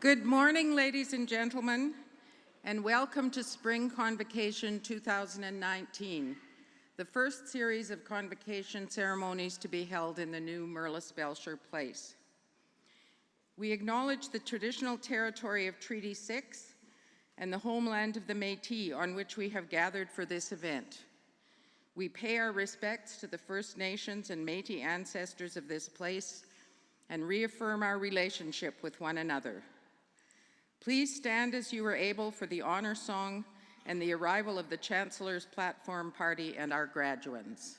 Good morning, ladies and gentlemen, and welcome to Spring Convocation 2019, the first series of convocation ceremonies to be held in the new Mirlis Belcher Place. We acknowledge the traditional territory of Treaty 6 and the homeland of the Métis on which we have gathered for this event. We pay our respects to the First Nations and Métis ancestors of this place and reaffirm our relationship with one another. Please stand as you are able for the honor song and the arrival of the Chancellor's Platform Party and our graduands.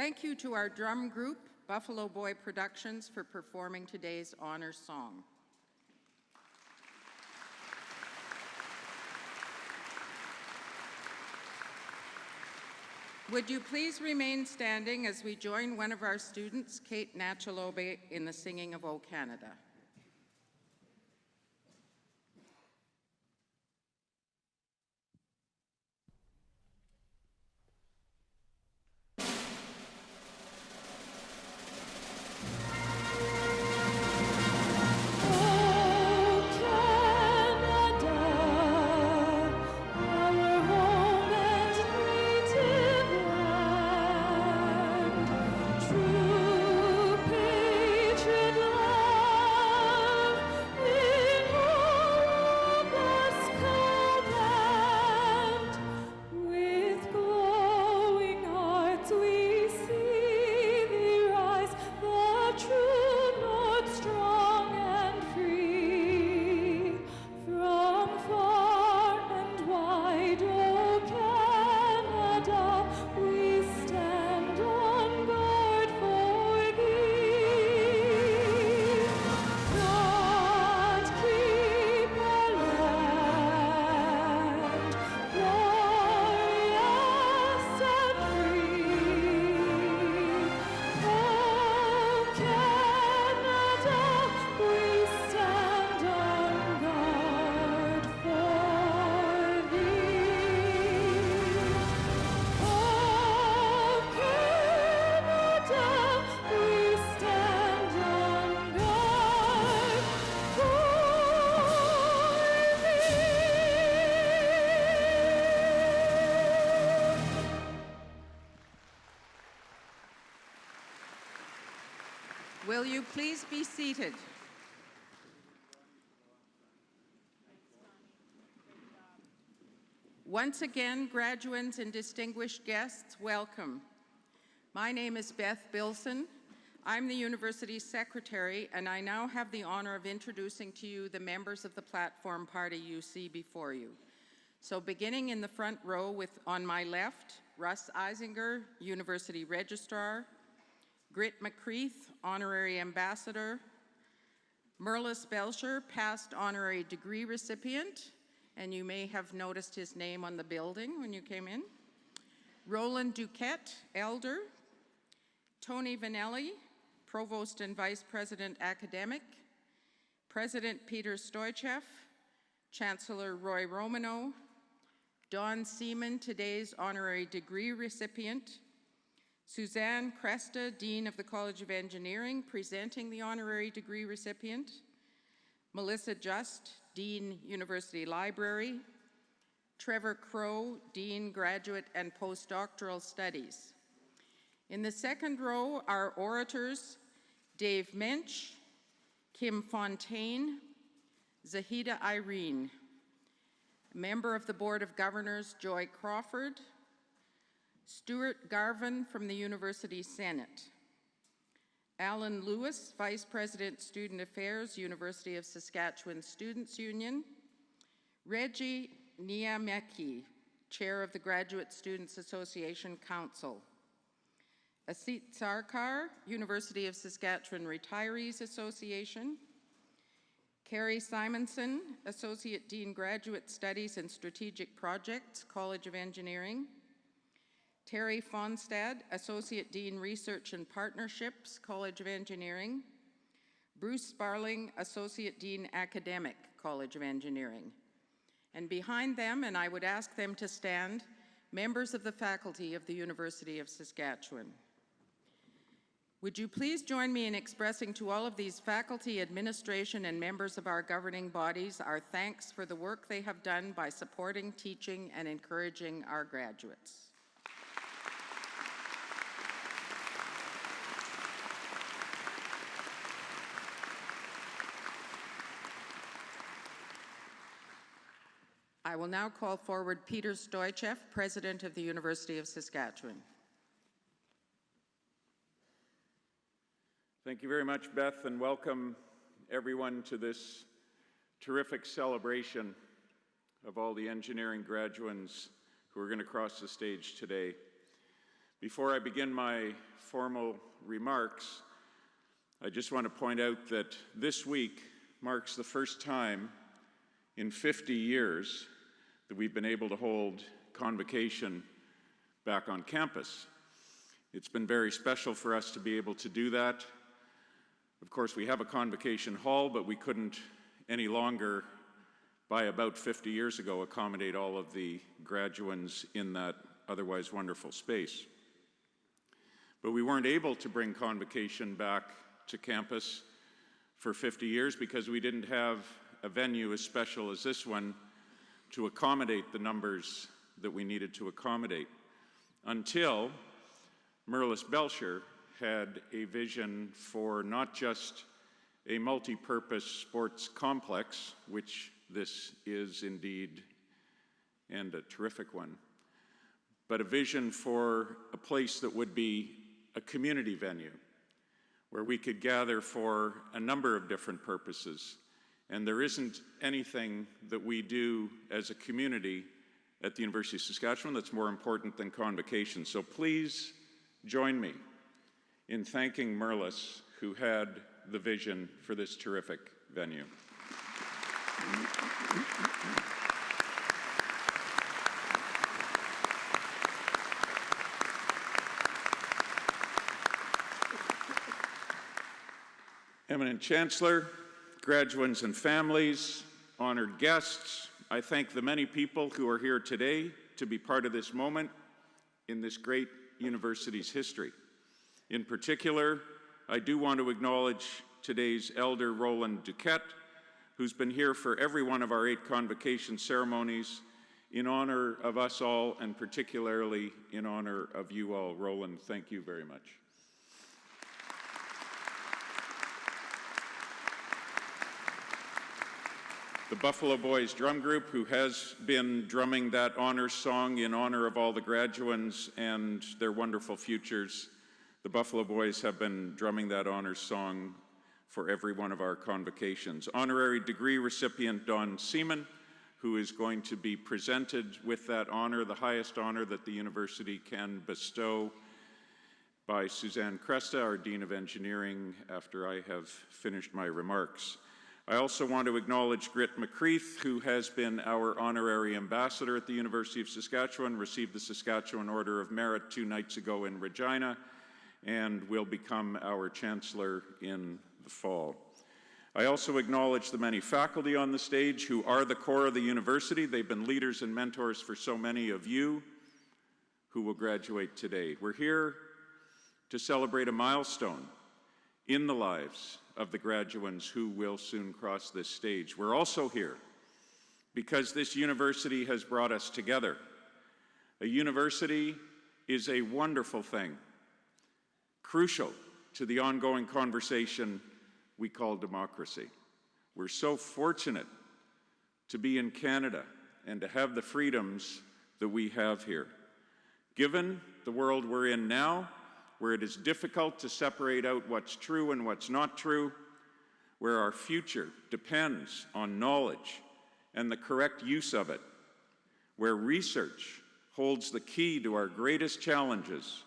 Thank you to our drum group, Buffalo Boy Productions, for performing today's honor song. Would you please remain standing as we join one of our students, Kate Nachalobe, in the singing of O Canada. Will you please be seated? Once again, graduates and distinguished guests, welcome. My name is Beth Bilson. I'm the university's secretary, and I now have the honor of introducing to you the members of the platform party you see before you. So beginning in the front row on my left, Russ Eisinger, University Registrar, Grit McCreath, Honorary Ambassador, Merlis Belcher, past honorary degree recipient, and you may have noticed his name on the building when you came in, Roland Duquette, Elder, Tony Vanelli, Provost and Vice President Academic, President Peter Stoichev, Chancellor Roy Romano, Don Seaman, today's honorary degree recipient, Suzanne Cresta, Dean of the College of Engineering, presenting the honorary degree recipient, Melissa Just, Dean, University Library, Trevor Crow, Dean, Graduate and Postdoctoral Studies. In the second row are orators Dave Mensch, Kim Fontaine, Zahida Irene, member of the Board of Governors Joy Crawford, Stuart Garvin from the University Senate, Alan Lewis, Vice President, Student Affairs, University of Saskatchewan Students' Union, Reggie Niameki, Chair of the Graduate Students Association Council, Asit Sarkar, University of Saskatchewan Retirees Association, Carrie Simonson, Associate Dean, Graduate Studies and Strategic Projects, College of Engineering, Terry Fonstad, Associate Dean, Research and Partnerships, College of Engineering, Bruce Sparling, Associate Dean, Academic, College of Engineering. And behind them, and I would ask them to stand, members of the faculty of the University of Saskatchewan. Would you please join me in expressing to all of these faculty, administration, and members of our governing bodies our thanks for the work they have done by supporting, teaching, and encouraging our graduates. I will now call forward Peter Stoichev, President of the University of Saskatchewan. Thank you very much, Beth, and welcome everyone to this terrific celebration of all the engineering graduates who are going to cross the stage today. Before I begin my formal remarks, I just want to point out that this week marks the first time in 50 years that we've been able to hold Convocation back on campus. It's been very special for us to be able to do that. Of course, we have a convocation hall, but we couldn't any longer, by about 50 years ago, accommodate all of the graduands in that otherwise wonderful space. But we weren't able to bring Convocation back to campus for 50 years because we didn't have a venue as special as this one to accommodate the numbers that we needed to accommodate, until Merlis Belcher had a vision for not just a multi-purpose sports complex, which this is indeed, and a terrific one, but a vision for a place that would be a community venue where we could gather for a number of different purposes. And there isn't anything that we do as a community at the University of Saskatchewan that's more important than Convocation. So please join me in thanking Merlis, who had the vision for this terrific venue. Eminent Chancellor, graduands and families, honored guests, I thank the many people who are here today to be part of this moment in this great university's history. In particular, I do want to acknowledge today's Elder Roland Duquette, who's been here for every one of our 8 convocation ceremonies in honor of us all, and particularly in honor of you all. Roland, thank you very much. The Buffalo Boys Drum Group, who has been drumming that honors song in honor of all the graduands and their wonderful futures. The Buffalo Boys have been drumming that honors song for every one of our convocations. Honorary degree recipient Don Seaman, who is going to be presented with that honor, the highest honor that the university can bestow, by Suzanne Cresta, our Dean of Engineering, after I have finished my remarks. I also want to acknowledge Grit McCreath, who has been our honorary ambassador at the University of Saskatchewan, received the Saskatchewan Order of Merit 2 nights ago in Regina, and will become our chancellor in the fall. I also acknowledge the many faculty on the stage who are the core of the university. They've been leaders and mentors for so many of you who will graduate today. We're here to celebrate a milestone in the lives of the graduands who will soon cross this stage. We're also here because this university has brought us together. A university is a wonderful thing, crucial to the ongoing conversation we call democracy. We're so fortunate to be in Canada and to have the freedoms that we have here. Given the world we're in now, where it is difficult to separate out what's true and what's not true, where our future depends on knowledge and the correct use of it, where research holds the key to our greatest challenges,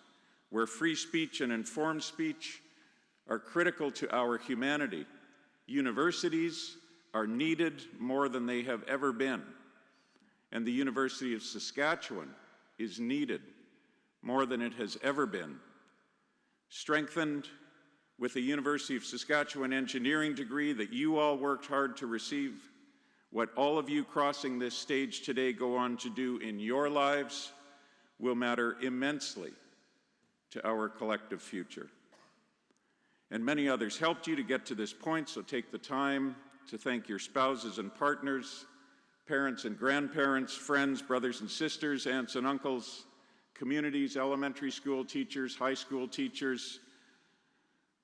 where free speech and informed speech are critical to our humanity, universities are needed more than they have ever been, and the University of Saskatchewan is needed more than it has ever been. Strengthened with a University of Saskatchewan engineering degree that you all worked hard to receive, what all of you crossing this stage today go on to do in your lives will matter immensely to our collective future. And many others helped you to get to this point, so take the time to thank your spouses and partners, parents and grandparents, friends, brothers and sisters, aunts and uncles, communities, elementary school teachers, high school teachers,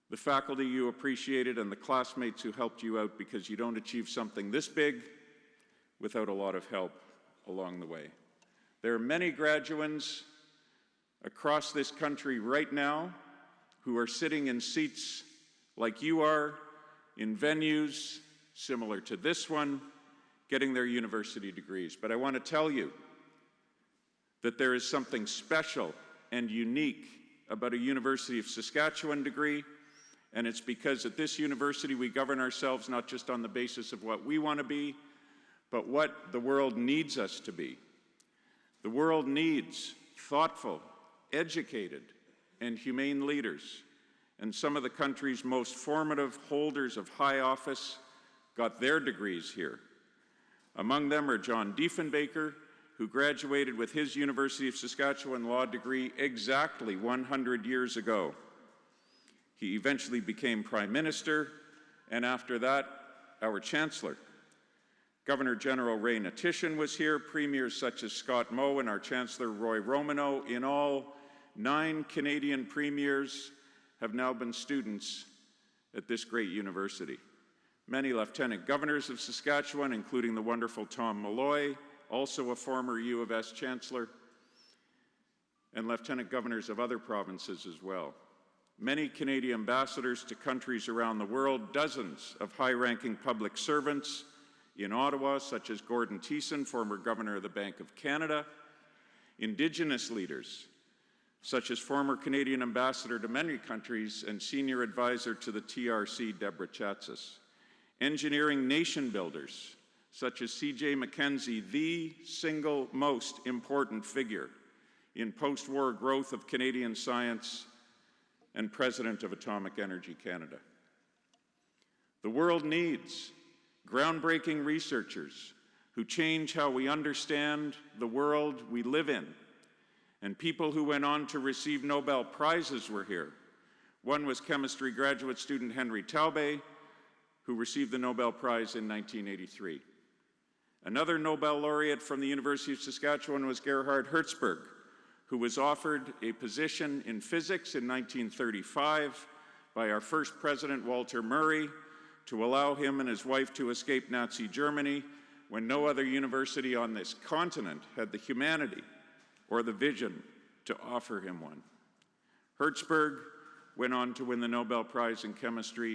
the faculty you appreciated, and the classmates who helped you out, because you don't achieve something this big without a lot of help along the way. There are many graduands across this country right now who are sitting in seats like you are, in venues similar to this one, getting their university degrees. But I want to tell you that there is something special and unique about a University of Saskatchewan degree, and it's because at this university we govern ourselves not just on the basis of what we want to be, but what the world needs us to be. The world needs thoughtful, educated, and humane leaders, and some of the country's most formative holders of high office got their degrees here. Among them are John Diefenbaker, who graduated with his University of Saskatchewan law degree exactly 100 years ago. He eventually became Prime Minister, and after that, our Chancellor. Governor General Ray Natishin was here, premiers such as Scott Moe and our Chancellor Roy Romano. In all, 9 Canadian premiers have now been students at this great university. Many lieutenant governors of Saskatchewan, including the wonderful Tom Malloy, also a former U of S Chancellor, and lieutenant governors of other provinces as well. Many Canadian ambassadors to countries around the world, dozens of high-ranking public servants in Ottawa, such as Gordon Thiessen, former Governor of the Bank of Canada, Indigenous leaders, such as former Canadian ambassador to many countries and senior advisor to the TRC, Deborah Chatzis, engineering nation builders, such as C.J. Mackenzie, the single most important figure in post-war growth of Canadian science and President of Atomic Energy Canada. The world needs groundbreaking researchers who change how we understand the world we live in, and people who went on to receive Nobel Prizes were here. One was chemistry graduate student Henry Taube, who received the Nobel Prize in 1983. Another Nobel laureate from the University of Saskatchewan was Gerhard Hertzberg, who was offered a position in physics in 1935 by our first president, Walter Murray, to allow him and his wife to escape Nazi Germany when no other university on this continent had the humanity or the vision to offer him one. Hertzberg went on to win the Nobel Prize in Chemistry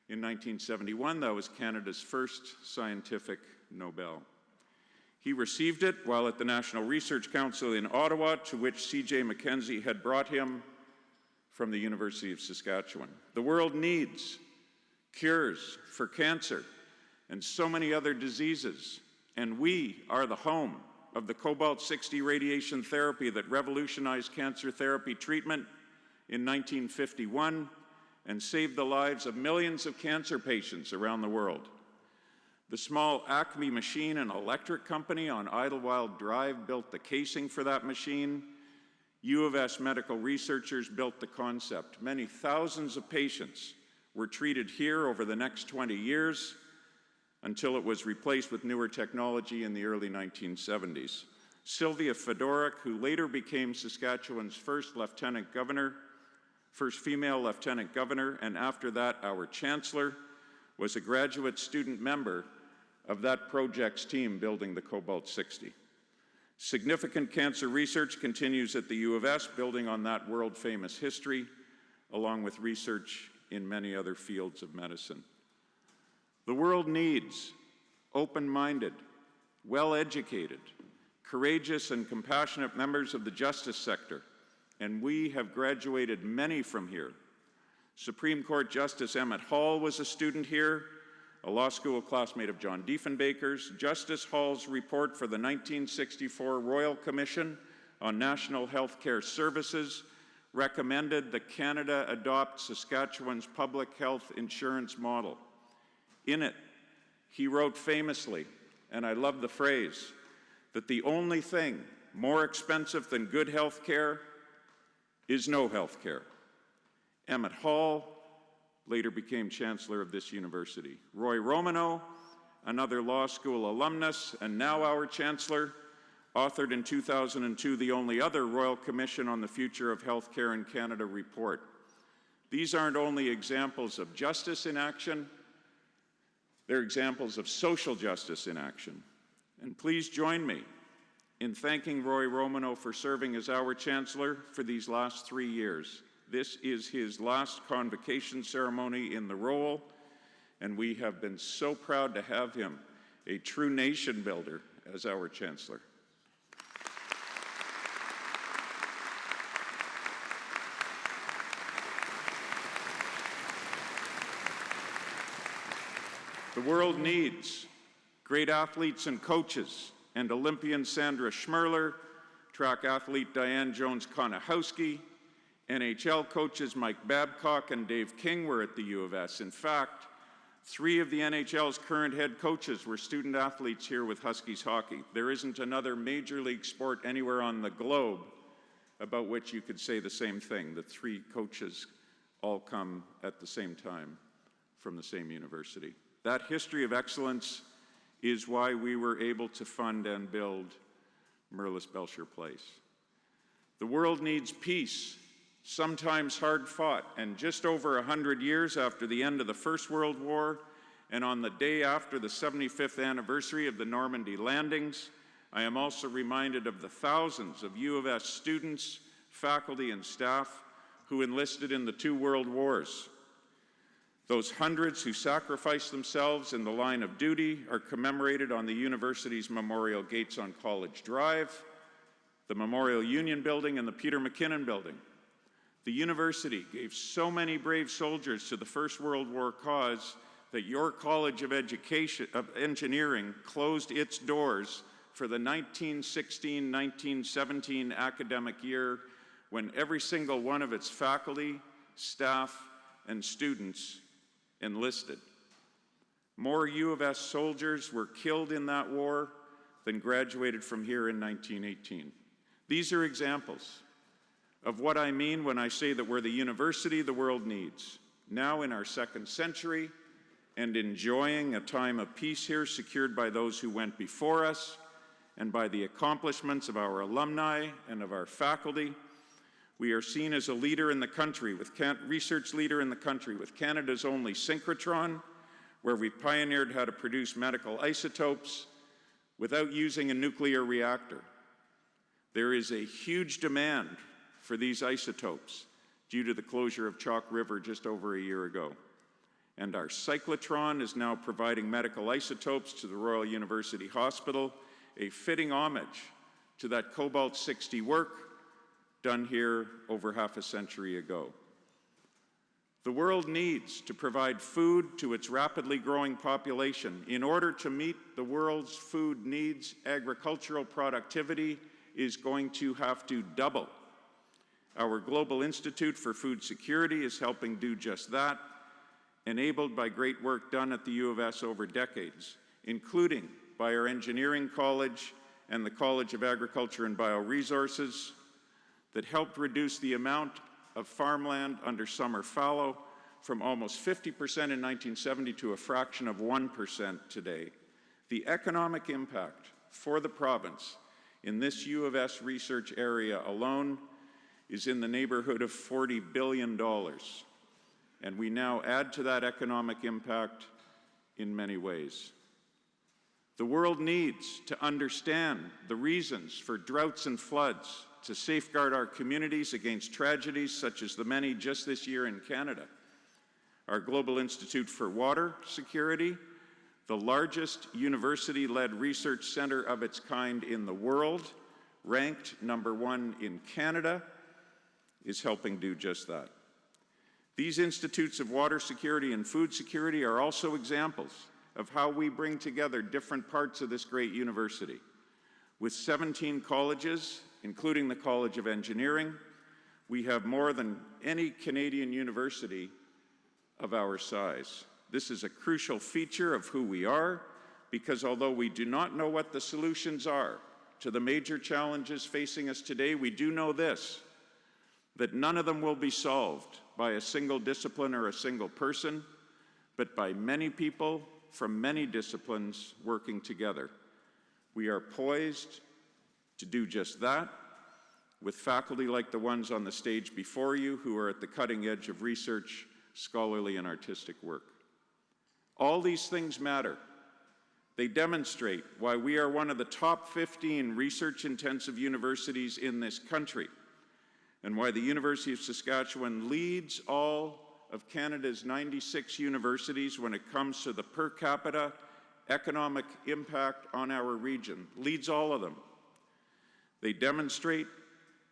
in 1971. That was Canada's first scientific Nobel. He received it while at the National Research Council in Ottawa, to which C.J. Mackenzie had brought him from the University of Saskatchewan. The world needs cures for cancer and so many other diseases, and we are the home of the cobalt-60 radiation therapy that revolutionized cancer therapy treatment in 1951 and saved the lives of millions of cancer patients around the world. The small Acme Machine and Electric Company on Idlewild Drive built the casing for that machine. U of S medical researchers built the concept. Many thousands of patients were treated here over the next 20 years until it was replaced with newer technology in the early 1970s. Sylvia Fedorik, who later became Saskatchewan's first female lieutenant governor, and after that our chancellor, was a graduate student member of that project's team building the Cobalt-60. Significant cancer research continues at the U of S, building on that world-famous history, along with research in many other fields of medicine. The world needs open-minded, well-educated, courageous and compassionate members of the justice sector, and we have graduated many from here. Supreme Court Justice Emmett Hall was a student here, a law school classmate of John Diefenbaker's. Justice Hall's report for the 1964 Royal Commission on National Health Care Services recommended that Canada adopt Saskatchewan's public health insurance model. In it, he wrote famously, and I love the phrase, that the only thing more expensive than good health care is no health care. Emmett Hall later became chancellor of this university. Roy Romano, another law school alumnus and now our chancellor, authored in 2002 the only other Royal Commission on the Future of Healthcare in Canada report. These aren't only examples of justice in action, they're examples of social justice in action. And please join me in thanking Roy Romano for serving as our chancellor for these last 3 years. This is his last convocation ceremony in the role, and we have been so proud to have him, a true nation builder, as our chancellor. The world needs great athletes and coaches, and Olympian Sandra Schmirler, track athlete Diane Jones-Konachowski, NHL coaches Mike Babcock and Dave King were at the U of S. In fact, 3 of the NHL's current head coaches were student athletes here with Huskies hockey. There isn't another major league sport anywhere on the globe about which you could say the same thing. The 3 coaches all come at the same time from the same university. That history of excellence is why we were able to fund and build Merlis Belcher Place. The world needs peace, sometimes hard fought, and just over 100 years after the end of the First World War, and on the day after the 75th anniversary of the Normandy landings, I am also reminded of the thousands of U of S students, faculty, and staff who enlisted in the 2 world wars. Those hundreds who sacrificed themselves in the line of duty are commemorated on the university's memorial gates on College Drive, the Memorial Union Building, and the Peter McKinnon Building. The university gave so many brave soldiers to the First World War cause that your College of Engineering closed its doors for the 1916-1917 academic year, when every single one of its faculty, staff, and students enlisted. More U of S soldiers were killed in that war than graduated from here in 1918. These are examples of what I mean when I say that we're the university the world needs, now in our 2nd century and enjoying a time of peace here secured by those who went before us and by the accomplishments of our alumni and of our faculty. We are seen as a leader in the country, research leader in the country, with Canada's only synchrotron, where we pioneered how to produce medical isotopes without using a nuclear reactor. There is a huge demand for these isotopes due to the closure of Chalk River just over a year ago. And our cyclotron is now providing medical isotopes to the Royal University Hospital, a fitting homage to that Cobalt-60 work done here over half a century ago. The world needs to provide food to its rapidly growing population. In order to meet the world's food needs, agricultural productivity is going to have to double. Our Global Institute for Food Security is helping do just that, enabled by great work done at the U of S over decades, including by our Engineering College and the College of Agriculture and Bioresources, that helped reduce the amount of farmland under summer fallow from almost 50% in 1970 to a fraction of 1% today. The economic impact for the province in this U of S research area alone is in the neighborhood of $40 billion. And we now add to that economic impact in many ways. The world needs to understand the reasons for droughts and floods, to safeguard our communities against tragedies such as the many just this year in Canada. Our Global Institute for Water Security, the largest university-led research center of its kind in the world, ranked #1 in Canada, is helping do just that. These institutes of water security and food security are also examples of how we bring together different parts of this great university. With 17 colleges, including the College of Engineering, we have more than any Canadian university of our size. This is a crucial feature of who we are, because although we do not know what the solutions are to the major challenges facing us today, we do know this, that none of them will be solved by a single discipline or a single person, but by many people from many disciplines working together. We are poised to do just that, with faculty like the ones on the stage before you who are at the cutting edge of research, scholarly, and artistic work. All these things matter. They demonstrate why we are one of the top 15 research-intensive universities in this country, and why the University of Saskatchewan leads all of Canada's 96 universities when it comes to the per capita economic impact on our region, leads all of them. They demonstrate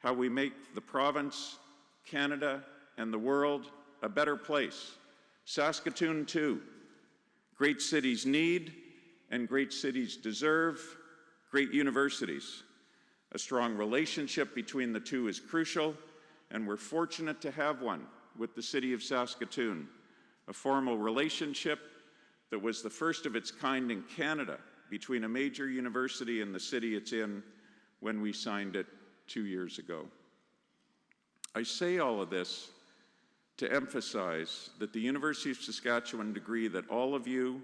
how we make the province, Canada, and the world a better place. Saskatoon, too. Great cities need, and great cities deserve, great universities. A strong relationship between the two is crucial, and we're fortunate to have one with the City of Saskatoon, a formal relationship that was the first of its kind in Canada between a major university and the city it's in when we signed it 2 years ago. I say all of this to emphasize that the University of Saskatchewan degree that all of you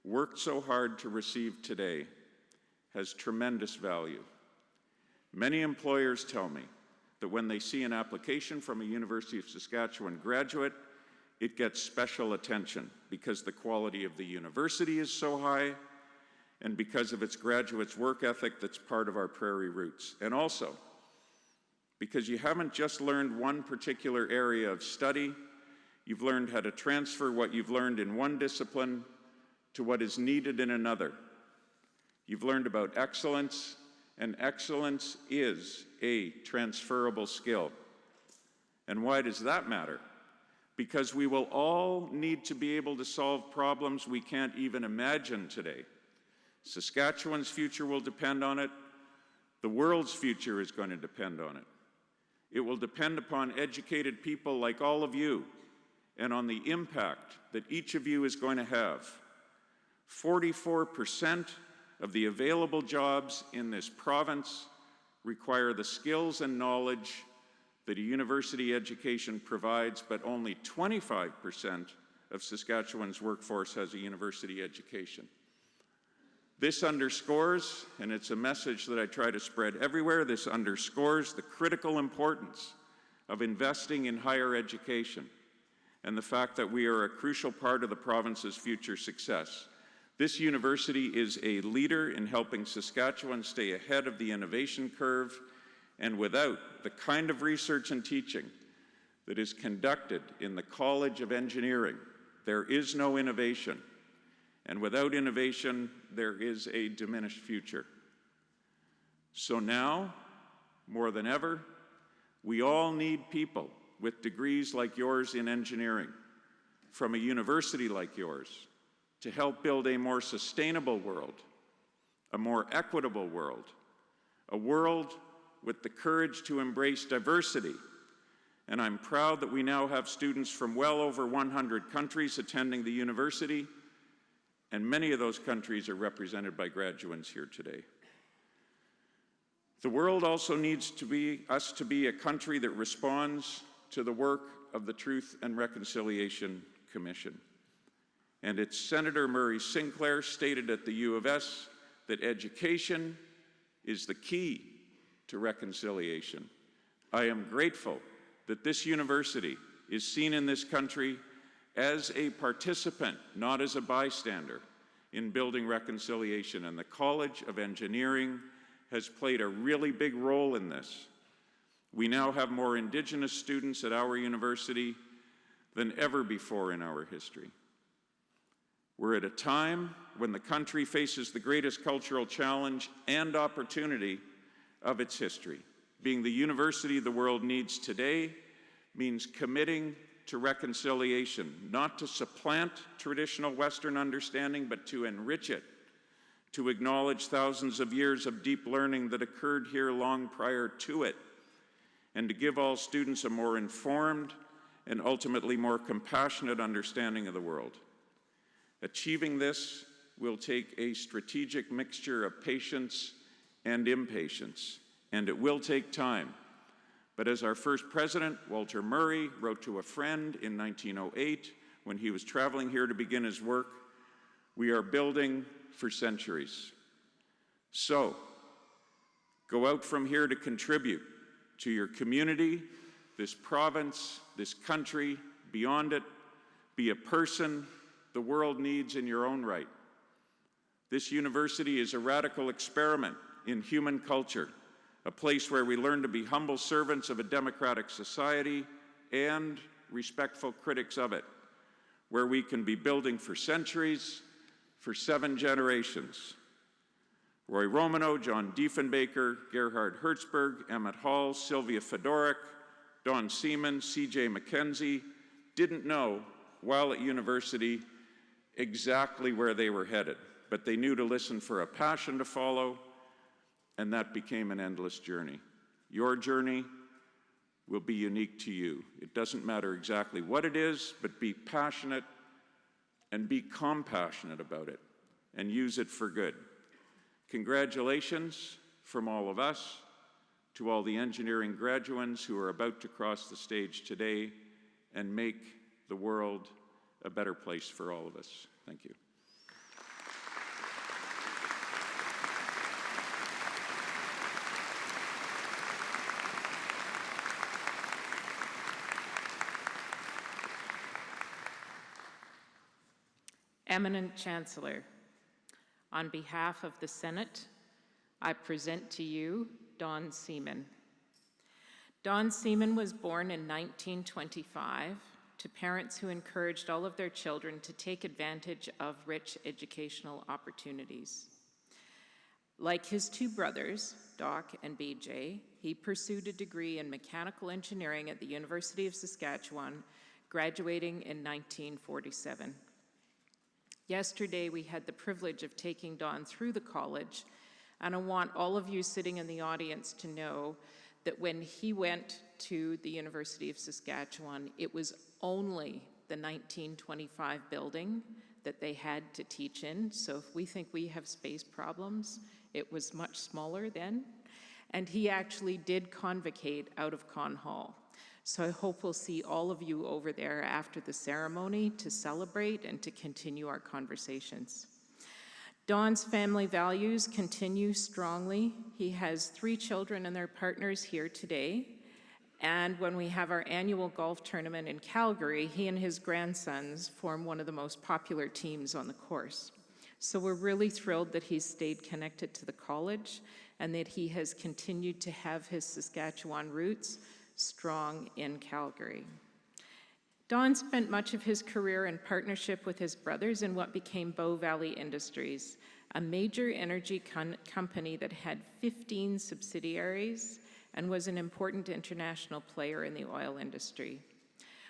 worked so hard to receive today has tremendous value. Many employers tell me that when they see an application from a University of Saskatchewan graduate, it gets special attention because the quality of the university is so high and because of its graduates' work ethic that's part of our prairie roots. And also, because you haven't just learned one particular area of study, you've learned how to transfer what you've learned in one discipline to what is needed in another. You've learned about excellence, and excellence is a transferable skill. And why does that matter? Because we will all need to be able to solve problems we can't even imagine today. Saskatchewan's future will depend on it. The world's future is going to depend on it. It will depend upon educated people like all of you and on the impact that each of you is going to have. 44% of the available jobs in this province require the skills and knowledge that a university education provides, but only 25% of Saskatchewan's workforce has a university education. This underscores, and it's a message that I try to spread everywhere, this underscores the critical importance of investing in higher education and the fact that we are a crucial part of the province's future success. This university is a leader in helping Saskatchewan stay ahead of the innovation curve, and without the kind of research and teaching that is conducted in the College of Engineering, there is no innovation. And without innovation, there is a diminished future. So now, more than ever, we all need people with degrees like yours in engineering, from a university like yours, to help build a more sustainable world, a more equitable world, a world with the courage to embrace diversity. And I'm proud that we now have students from well over 100 countries attending the university, and many of those countries are represented by graduates here today. The world also needs us to be a country that responds to the work of the Truth and Reconciliation Commission. And it's Senator Murray Sinclair stated at the U of S that education is the key to reconciliation. I am grateful that this university is seen in this country as a participant, not as a bystander, in building reconciliation. And the College of Engineering has played a really big role in this. We now have more Indigenous students at our university than ever before in our history. We're at a time when the country faces the greatest cultural challenge and opportunity of its history. Being the university the world needs today means committing to reconciliation, not to supplant traditional Western understanding, but to enrich it, to acknowledge thousands of years of deep learning that occurred here long prior to it, and to give all students a more informed and ultimately more compassionate understanding of the world. Achieving this will take a strategic mixture of patience and impatience, and it will take time. But as our first president, Walter Murray, wrote to a friend in 1908 when he was traveling here to begin his work, we are building for centuries. So, go out from here to contribute to your community, this province, this country, beyond it. Be a person the world needs in your own right. This university is a radical experiment in human culture, a place where we learn to be humble servants of a democratic society and respectful critics of it, where we can be building for centuries, for 7 generations. Roy Romano, John Diefenbaker, Gerhard Hertzberg, Emmett Hall, Sylvia Fedorik, Don Seaman, C.J. Mackenzie didn't know while at university exactly where they were headed, but they knew to listen for a passion to follow and that became an endless journey. Your journey will be unique to you. It doesn't matter exactly what it is, but be passionate and be compassionate about it and use it for good. Congratulations from all of us to all the engineering graduates who are about to cross the stage today and make the world a better place for all of us. Thank you. Eminent Chancellor, on behalf of the Senate, I present to you Don Seaman. Don Seaman was born in 1925 to parents who encouraged all of their children to take advantage of rich educational opportunities. Like his two brothers, Doc and BJ, he pursued a degree in mechanical engineering at the University of Saskatchewan, graduating in 1947. Yesterday, we had the privilege of taking Don through the college, and I want all of you sitting in the audience to know that when he went to the University of Saskatchewan, it was only the 1925 building that they had to teach in. So if we think we have space problems, it was much smaller then. And he actually did convocate out of Con Hall. So I hope we'll see all of you over there after the ceremony to celebrate and to continue our conversations. Don's family values continue strongly. He has 3 children and their partners here today. And when we have our annual golf tournament in Calgary, he and his grandsons form one of the most popular teams on the course. So we're really thrilled that he's stayed connected to the college and that he has continued to have his Saskatchewan roots strong in Calgary. Don spent much of his career in partnership with his brothers in what became Bow Valley Industries, a major energy company that had 15 subsidiaries and was an important international player in the oil industry.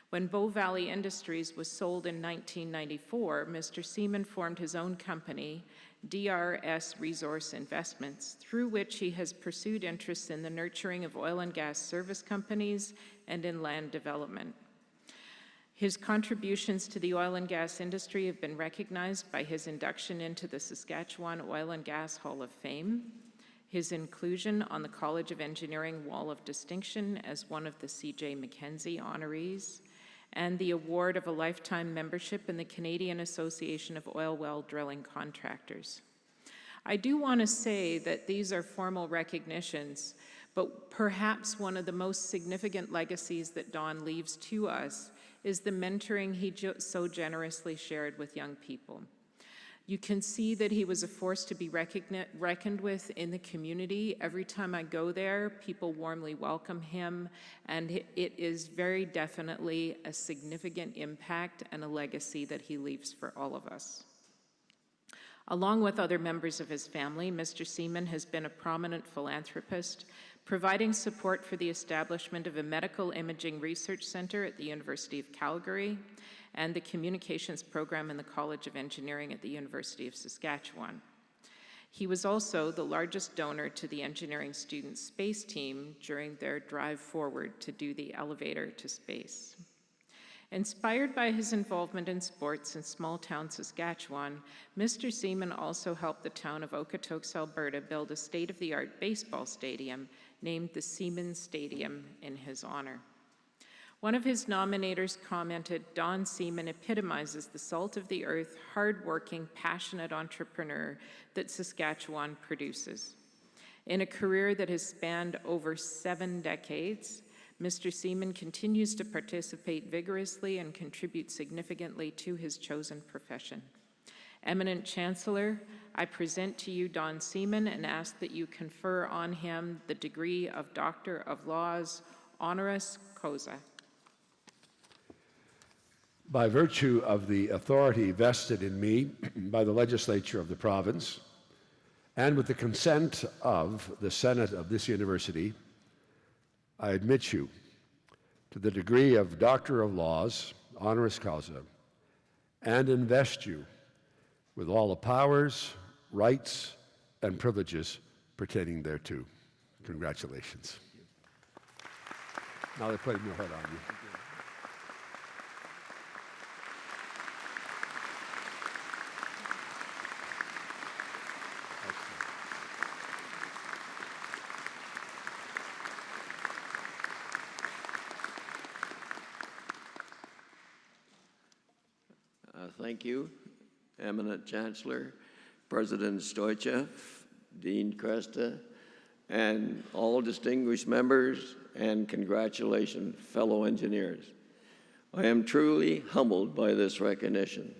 When Bow Valley Industries was sold in 1994, Mr. Seaman formed his own company, DRS Resource Investments, through which he has pursued interests in the nurturing of oil and gas service companies and in land development. His contributions to the oil and gas industry have been recognized by his induction into the Saskatchewan Oil and Gas Hall of Fame, his inclusion on the College of Engineering Wall of Distinction as one of the C.J. Mackenzie honorees, and the award of a lifetime membership in the Canadian Association of Oil Well Drilling Contractors. I do want to say that these are formal recognitions, but perhaps one of the most significant legacies that Don leaves to us is the mentoring he so generously shared with young people. You can see that he was a force to be reckoned with in the community. Every time I go there, people warmly welcome him, and it is very definitely a significant impact and a legacy that he leaves for all of us. Along with other members of his family, Mr. Seaman has been a prominent philanthropist, providing support for the establishment of a medical imaging research center at the University of Calgary and the communications program in the College of Engineering at the University of Saskatchewan. He was also the largest donor to the engineering student space team during their drive forward to do the elevator to space. Inspired by his involvement in sports in small-town Saskatchewan, Mr. Seaman also helped the town of Okotoks, Alberta, build a state-of-the-art baseball stadium named the Seaman Stadium in his honor. One of his nominators commented, "Don Seaman epitomizes the salt of the earth, hard-working, passionate entrepreneur that Saskatchewan produces." In a career that has spanned over 7 decades, Mr. Seaman continues to participate vigorously and contribute significantly to his chosen profession. Eminent Chancellor, I present to you Don Seaman and ask that you confer on him the degree of Doctor of Laws, honoris causa. By virtue of the authority vested in me by the legislature of the province, and with the consent of the Senate of this university, I admit you to the degree of Doctor of Laws, honoris causa, and invest you with all the powers, rights, and privileges pertaining thereto. Congratulations. Now they're putting your head on you. Thank you, Eminent Chancellor, President Stoichev, Dean Cresta, and all distinguished members, and congratulations, fellow engineers. I am truly humbled by this recognition.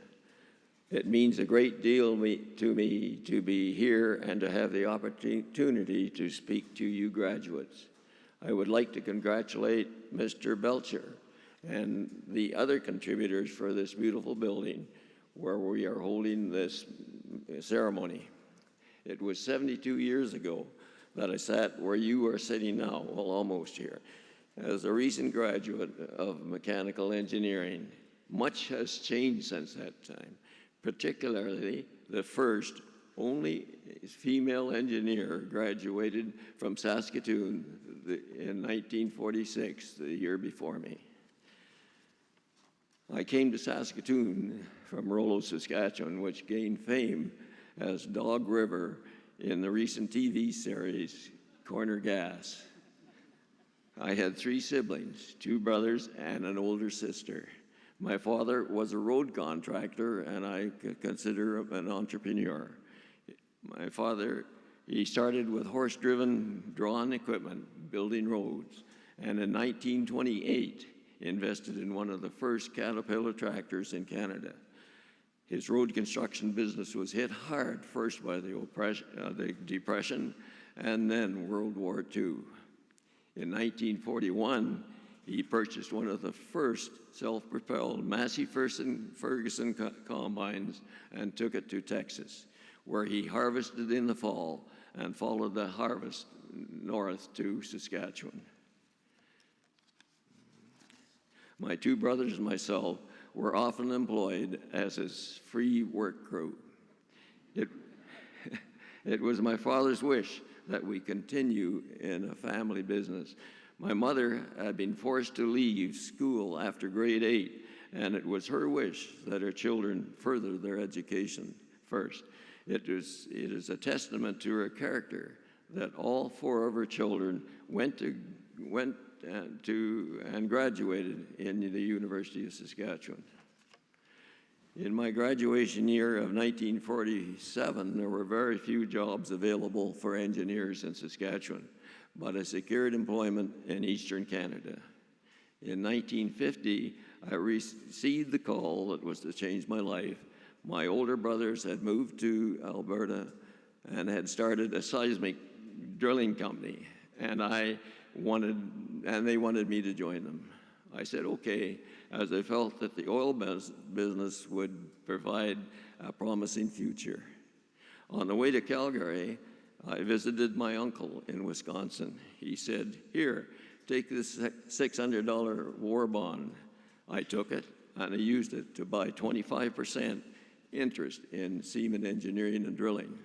It means a great deal to me to be here and to have the opportunity to speak to you graduates. I would like to congratulate Mr. Belcher and the other contributors for this beautiful building where we are holding this ceremony. It was 72 years ago that I sat where you are sitting now, well, almost here. As a recent graduate of mechanical engineering, much has changed since that time, particularly the first only female engineer graduated from Saskatoon in 1946, the year before me. I came to Saskatoon from Rollo, Saskatchewan, which gained fame as Dog River in the recent TV series, Corner Gas. I had 3 siblings, 2 brothers and an older sister. My father was a road contractor, and I consider him an entrepreneur. My father, he started with horse-driven drawn equipment, building roads, and in 1928, invested in one of the first Caterpillar tractors in Canada. His road construction business was hit hard, first by the Depression and then World War II. In 1941, he purchased one of the first self-propelled Massey Ferguson combines and took it to Texas, where he harvested in the fall and followed the harvest north to Saskatchewan. My 2 brothers and myself were often employed as his free work crew. It was my father's wish that we continue in a family business. My mother had been forced to leave school after grade 8, and it was her wish that her children further their education first. It is a testament to her character that all 4 of her children went and graduated in the University of Saskatchewan. In my graduation year of 1947, there were very few jobs available for engineers in Saskatchewan, but I secured employment in Eastern Canada. In 1950, I received the call that was to change my life. My older brothers had moved to Alberta and had started a seismic drilling company, and they wanted me to join them. I said, okay, as I felt that the oil business would provide a promising future. On the way to Calgary, I visited my uncle in Wisconsin. He said, here, take this $600 war bond. I took it, and I used it to buy 25% interest in Seaman Engineering and Drilling.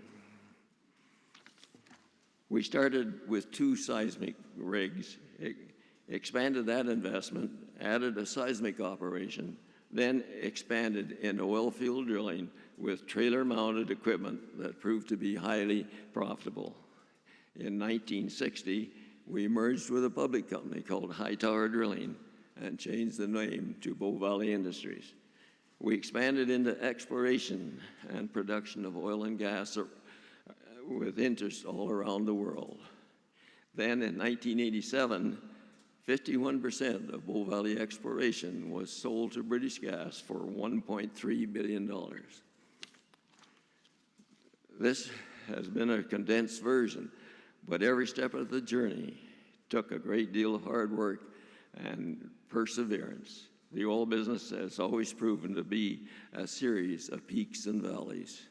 We started with 2 seismic rigs, expanded that investment, added a seismic operation, then expanded into oil field drilling with trailer-mounted equipment that proved to be highly profitable. In 1960, we merged with a public company called Hightower Drilling and changed the name to Bow Valley Industries. We expanded into exploration and production of oil and gas with interest all around the world. Then in 1987, 51% of Bow Valley exploration was sold to British Gas for $1.3 billion. This has been a condensed version, but every step of the journey took a great deal of hard work and perseverance. The oil business has always proven to be a series of peaks and valleys.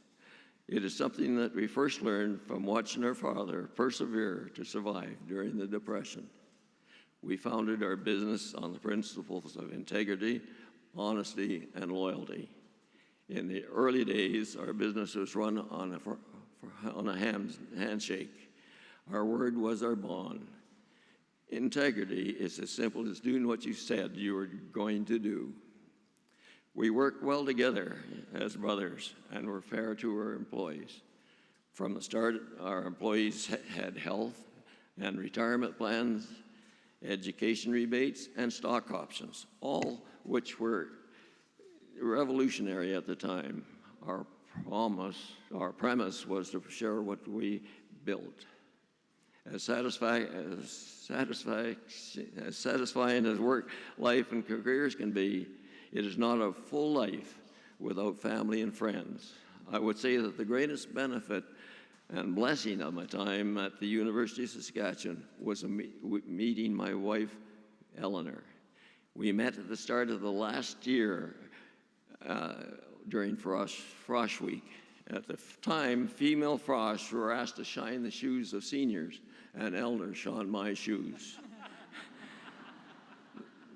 It is something that we first learned from watching our father persevere to survive during the Depression. We founded our business on the principles of integrity, honesty, and loyalty. In the early days, our business was run on a handshake. Our word was our bond. Integrity is as simple as doing what you said you were going to do. We worked well together as brothers and were fair to our employees. From the start, our employees had health and retirement plans, education rebates, and stock options, all which were revolutionary at the time. Our premise was to share what we built. As satisfying as work, life, and careers can be, it is not a full life without family and friends. I would say that the greatest benefit and blessing of my time at the University of Saskatchewan was meeting my wife, Eleanor. We met at the start of the last year during Frosh Week. At the time, female Frosh were asked to shine the shoes of seniors, and Eleanor shined my shoes.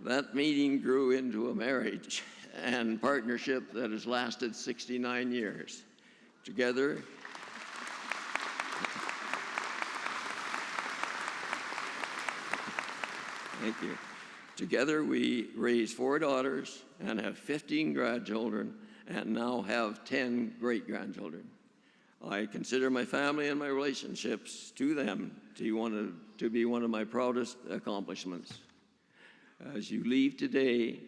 That meeting grew into a marriage and partnership that has lasted 69 years. Together, thank you. Together, we raised 4 daughters and have 15 grandchildren and now have 10 great-grandchildren. I consider my family and my relationships to them to be one of my proudest accomplishments. As you leave today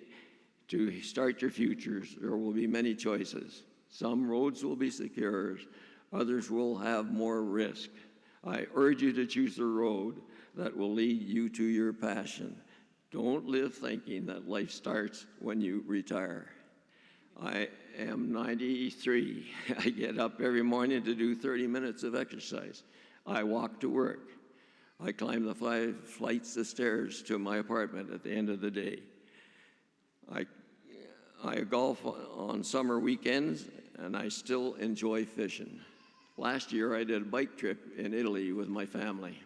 to start your futures, there will be many choices. Some roads will be secure, others will have more risk. I urge you to choose the road that will lead you to your passion. Don't live thinking that life starts when you retire. I am 93. I get up every morning to do 30 minutes of exercise. I walk to work. I climb the 5 flights of stairs to my apartment at the end of the day. I golf on summer weekends, and I still enjoy fishing. Last year, I did a bike trip in Italy with my family.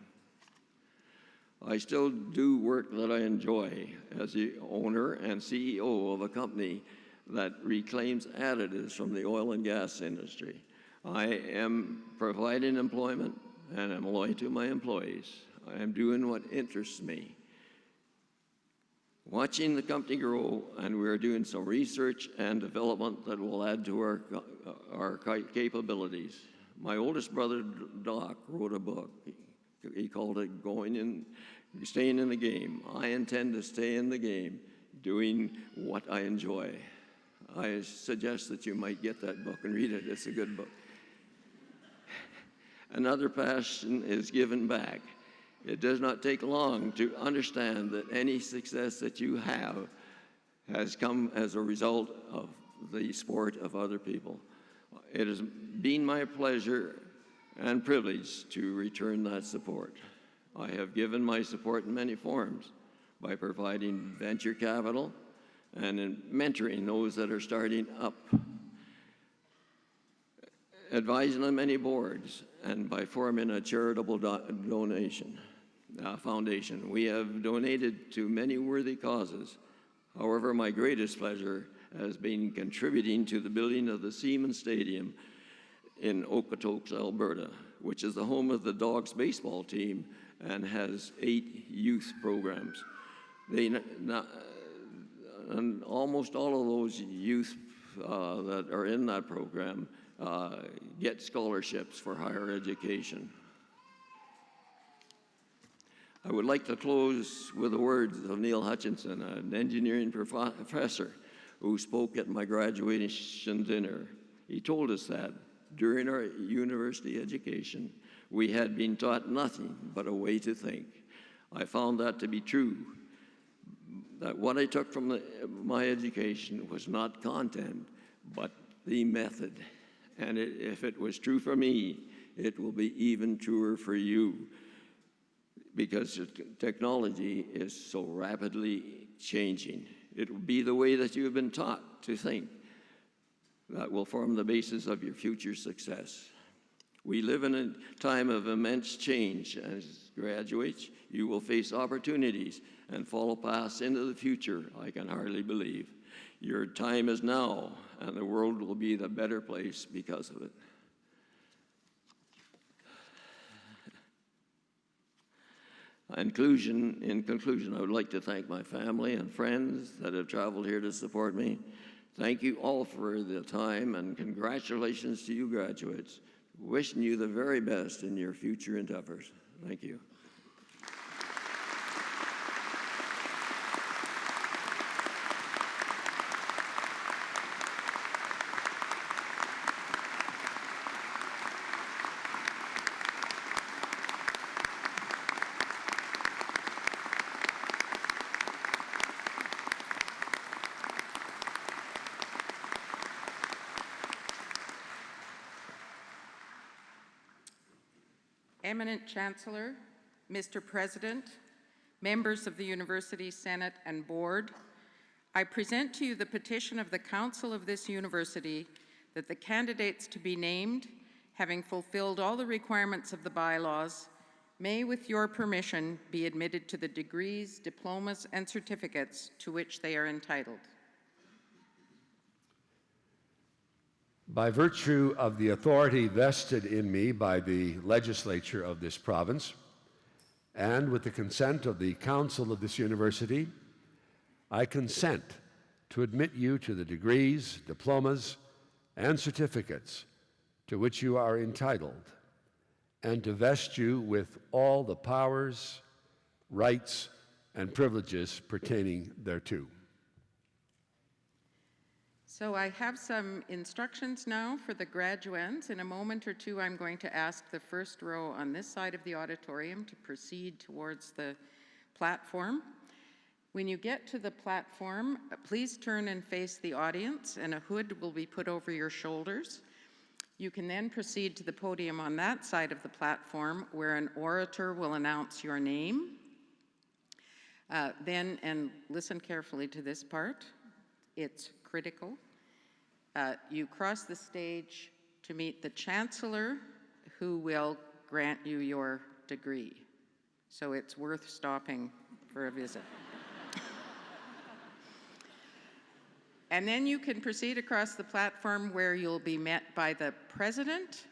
I still do work that I enjoy as the owner and CEO of a company that reclaims additives from the oil and gas industry. I am providing employment and I'm loyal to my employees. I am doing what interests me. Watching the company grow, and we're doing some research and development that will add to our capabilities. My oldest brother, Doc, wrote a book. He called it Staying in the Game. I intend to stay in the game, doing what I enjoy. I suggest that you might get that book and read it. It's a good book. Another passion is giving back. It does not take long to understand that any success that you have has come as a result of the support of other people. It has been my pleasure and privilege to return that support. I have given my support in many forms by providing venture capital and in mentoring those that are starting up, advising on many boards, and by forming a charitable foundation. We have donated to many worthy causes. However, my greatest pleasure has been contributing to the building of the Seaman Stadium in Okotoks, Alberta, which is the home of the Dogs baseball team and has 8 youth programs. And almost all of those youth that are in that program get scholarships for higher education. I would like to close with the words of Neil Hutchinson, an engineering professor who spoke at my graduation dinner. He told us that during our university education, we had been taught nothing but a way to think. I found that to be true, that what I took from my education was not content, but the method. And if it was true for me, it will be even truer for you, because technology is so rapidly changing. It will be the way that you have been taught to think that will form the basis of your future success. We live in a time of immense change. As graduates, you will face opportunities and follow paths into the future I can hardly believe. Your time is now, and the world will be the better place because of it. In conclusion, I would like to thank my family and friends that have traveled here to support me. Thank you all for the time, and congratulations to you graduates. Wishing you the very best in your future endeavors. Thank you. Eminent Chancellor, Mr. President, members of the University Senate and Board, I present to you the petition of the Council of this university that the candidates to be named, having fulfilled all the requirements of the bylaws, may, with your permission, be admitted to the degrees, diplomas, and certificates to which they are entitled. By virtue of the authority vested in me by the legislature of this province, and with the consent of the council of this university, I consent to admit you to the degrees, diplomas, and certificates to which you are entitled, and to vest you with all the powers, rights, and privileges pertaining thereto. So I have some instructions now for the graduands. In a moment or two, I'm going to ask the first row on this side of the auditorium to proceed towards the platform. When you get to the platform, please turn and face the audience, and a hood will be put over your shoulders. You can then proceed to the podium on that side of the platform, where an orator will announce your name. Then, and listen carefully to this part, it's critical. You cross the stage to meet the Chancellor, who will grant you your degree. So it's worth stopping for a visit. And then you can proceed across the platform, where you'll be met by the President,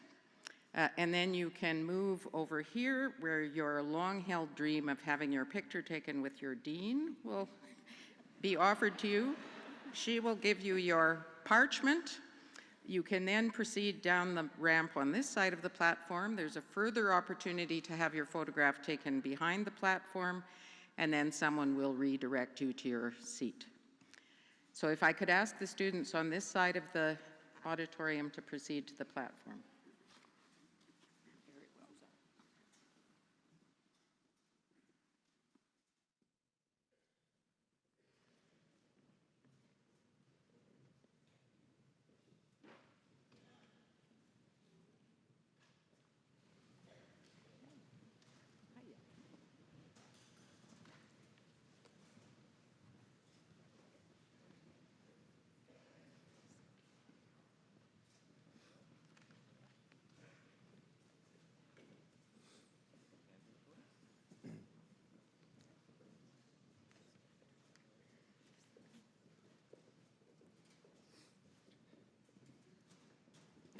and then you can move over here, where your long-held dream of having your picture taken with your Dean will be offered to you. She will give you your parchment. You can then proceed down the ramp on this side of the platform. There's a further opportunity to have your photograph taken behind the platform, and then someone will redirect you to your seat. So if I could ask the students on this side of the auditorium to proceed to the platform.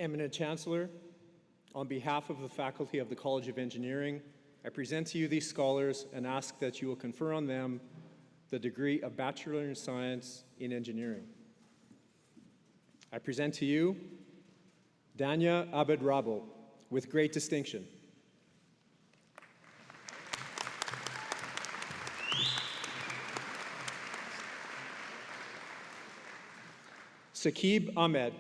Eminent Chancellor, on behalf of the faculty of the College of Engineering, I present to you these scholars and ask that you will confer on them the degree of Bachelor in Science in Engineering. I present to you Danya Abed Rabo, with great distinction. Saqib Ahmed.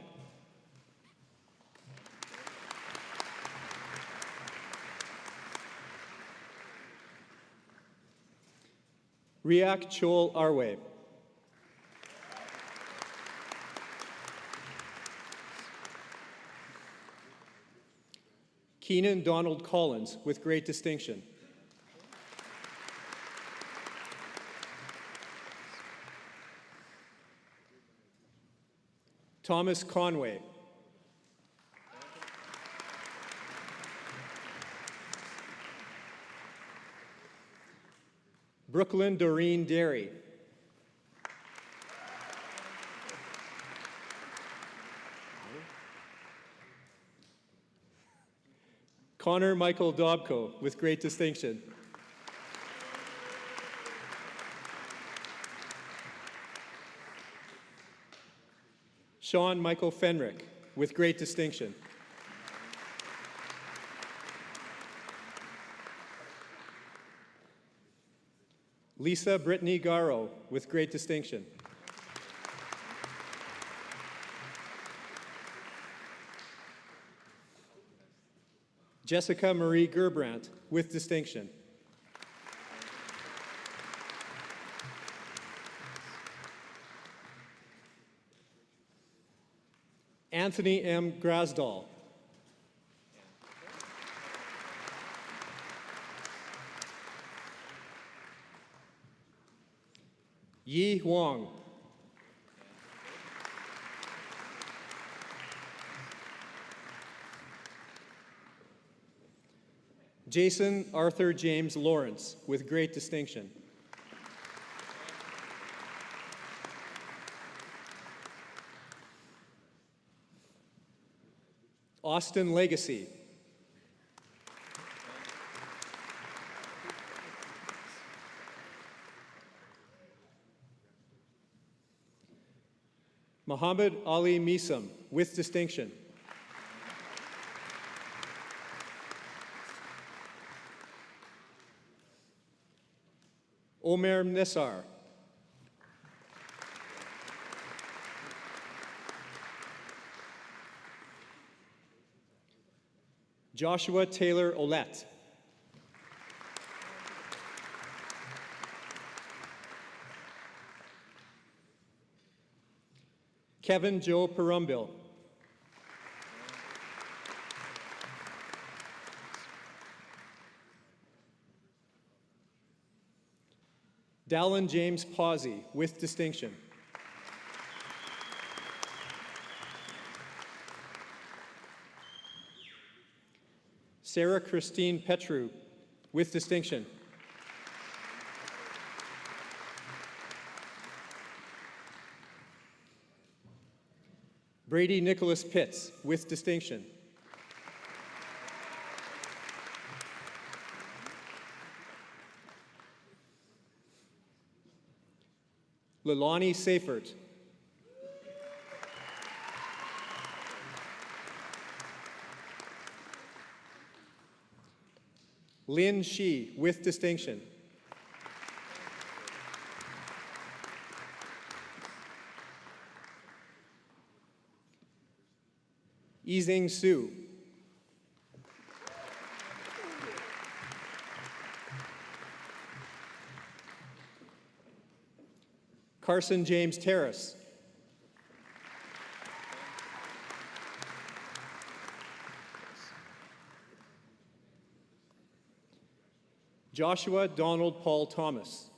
Riak Chol Arwe. Keenan Donald Collins, with great distinction. Thomas Conway. Brooklyn Doreen Derry. Connor Michael Dobko, with great distinction. Sean Michael Fenrick, with great distinction. Lisa Brittany Garrow, with great distinction. Jessica Marie Gerbrandt, with distinction. Anthony M. Grasdahl. Yi Huang. Jason Arthur James Lawrence, with great distinction. Austin Legacy. Muhammad Ali Misam, with distinction. Omer Nessar. Joshua Taylor Olette. Kevin Joe Perumbil. Dallin James Pawsey, with distinction. Sarah Christine Petru, with distinction. Brady Nicholas Pitts, with distinction. Lilani Seifert. Lin Shi, with distinction. Yizing Su. Carson James Terrace. Joshua Donald Paul Thomas.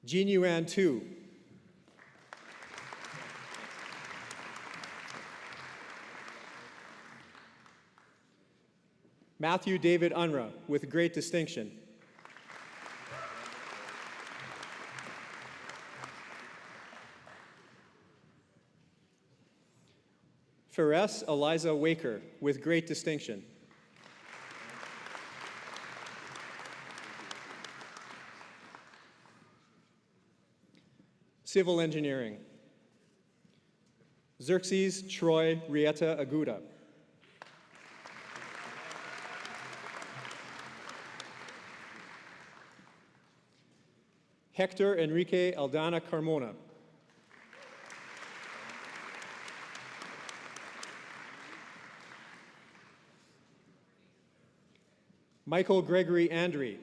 Jin Yuan Tu. Matthew David Unruh, with great distinction. Fares Eliza Waker, with great distinction. Civil engineering. Xerxes Troy Rieta Aguda. Hector Enrique Aldana Carmona. Michael Gregory Andre.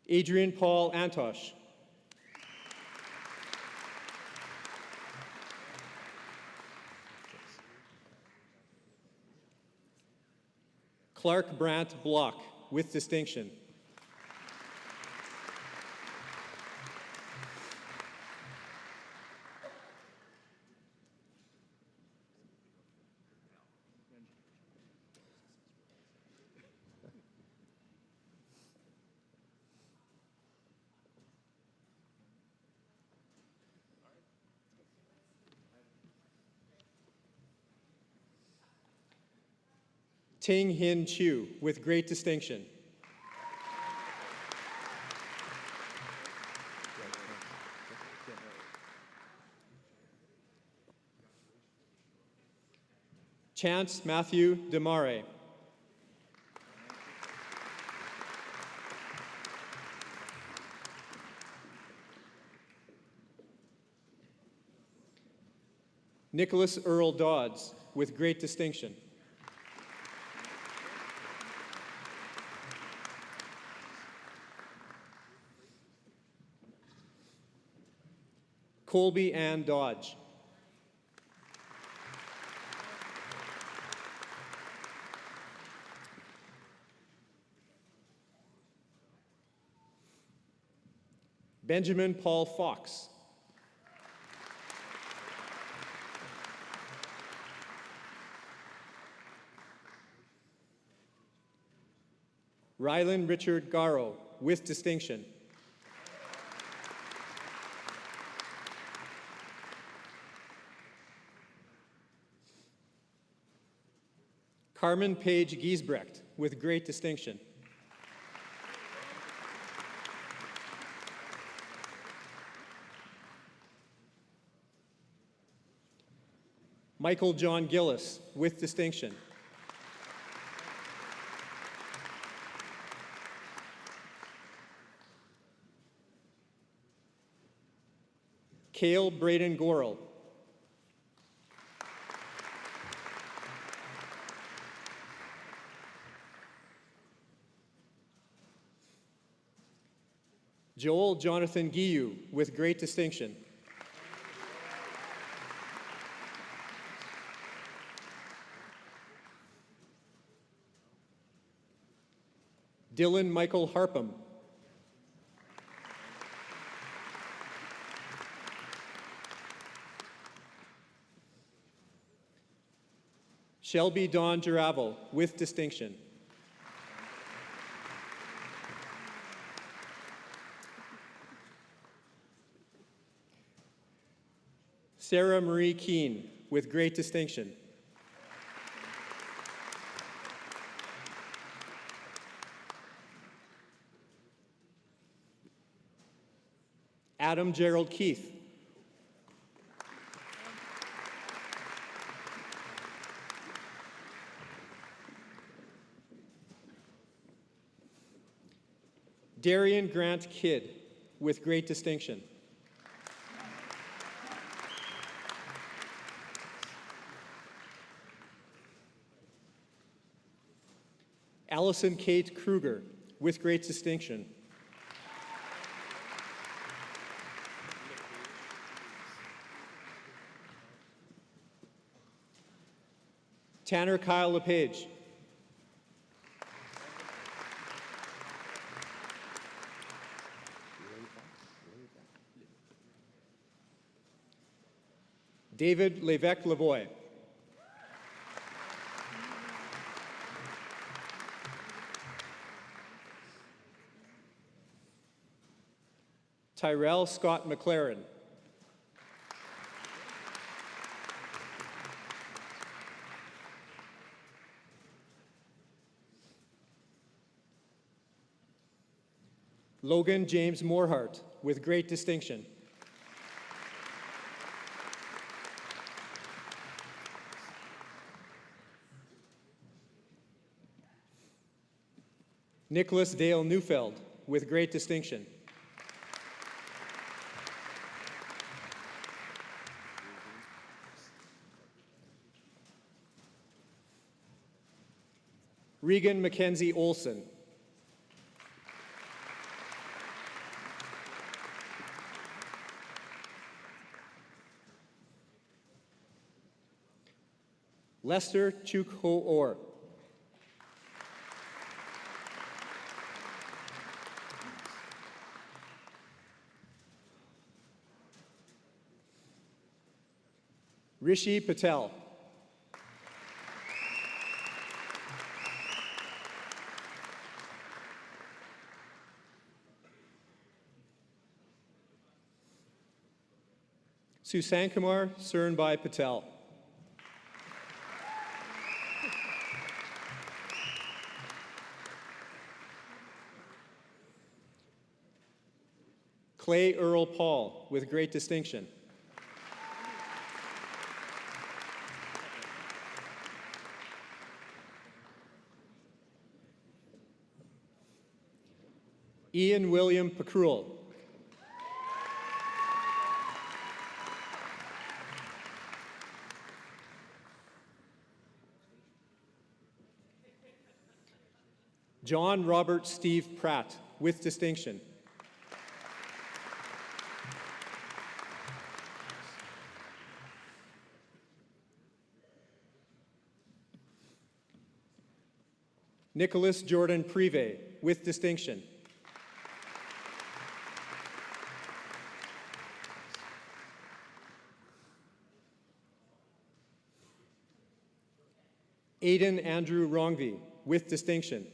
Adrian Paul Antosh. Clark Brandt Block, with distinction. Ting Hin Chu, with great distinction. Chance Matthew Demare. Nicholas Earl Dodds, with great distinction. Colby Ann Dodge. Benjamin Paul Fox. Rylan Richard Garrow, with distinction. Carmen Page Giesbrecht, with great distinction. Michael John Gillis, with distinction. Cale Braden Gorel. Joel Jonathan Guillou, with great distinction. Dylan Michael Harpham. Shelby Dawn Giravel, with distinction. Sarah Marie Keene, with great distinction. Adam Gerald Keith. Darian Grant Kidd, with great distinction. Allison Kate Kruger, with great distinction. Tanner Kyle LePage. David Levesque Lavoie. Tyrell Scott McLaren. Logan James Morehart, with great distinction. Nicholas Dale Neufeld, with great distinction. Regan Mackenzie Olson. Lester Chuk Ho Orr. Rishi Patel. Susan Kumar Cernbhai Patel. Clay Earl Paul, with great distinction. Ian William Pacruel. John Robert Steve Pratt, with distinction. Nicholas Jordan Prive, with distinction. Aidan Andrew Rongvi, with distinction.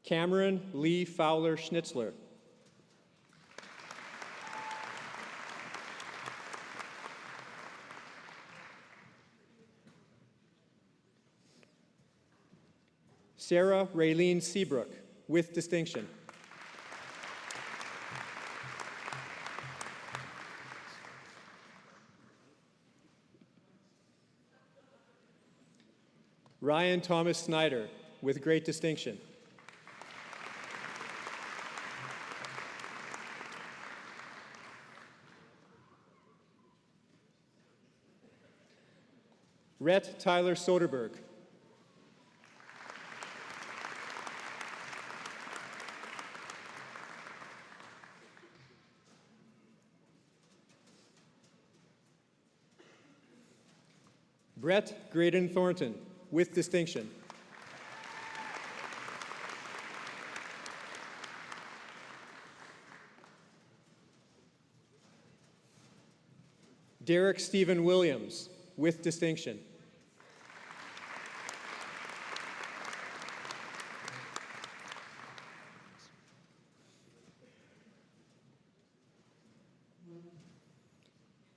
Cameron Lee Fowler Schnitzler. Sarah Raylene Seabrook, with distinction. Ryan Thomas Snyder, with great distinction. Rhett Tyler Soderberg. Brett Graydon Thornton, with distinction. Derek Stephen Williams, with distinction.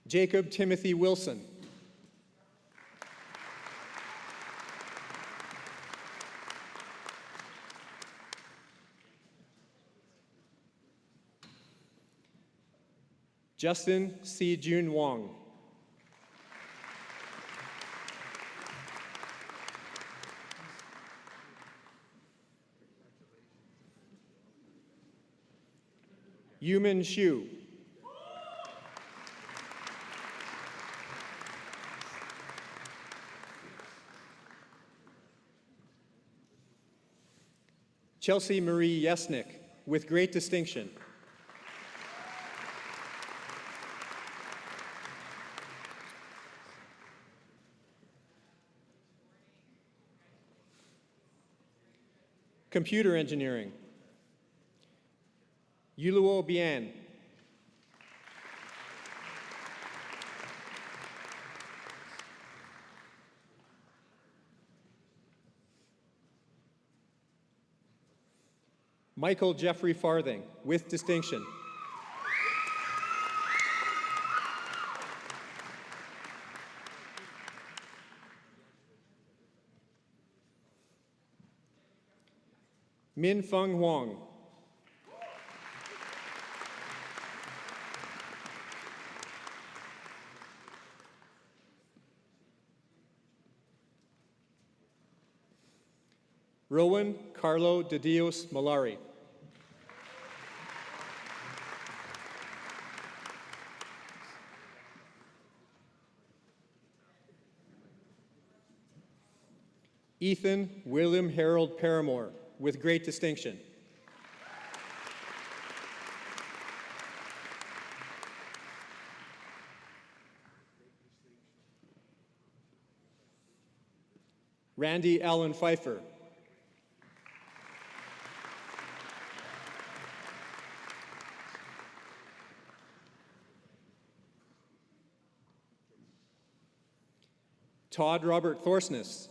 Jacob Timothy Wilson. Justin C. Jun Wong. Yumin Xu. Chelsea Marie Yesnick, with great distinction. Computer engineering. Yuluo Bian. Michael Jeffrey Farthing, with distinction. Min Feng Huang. Rowan Carlo de Dios Malari. Ethan William Harold Paramore, with great distinction. Randy Allen Pfeiffer. Todd Robert Thorsness.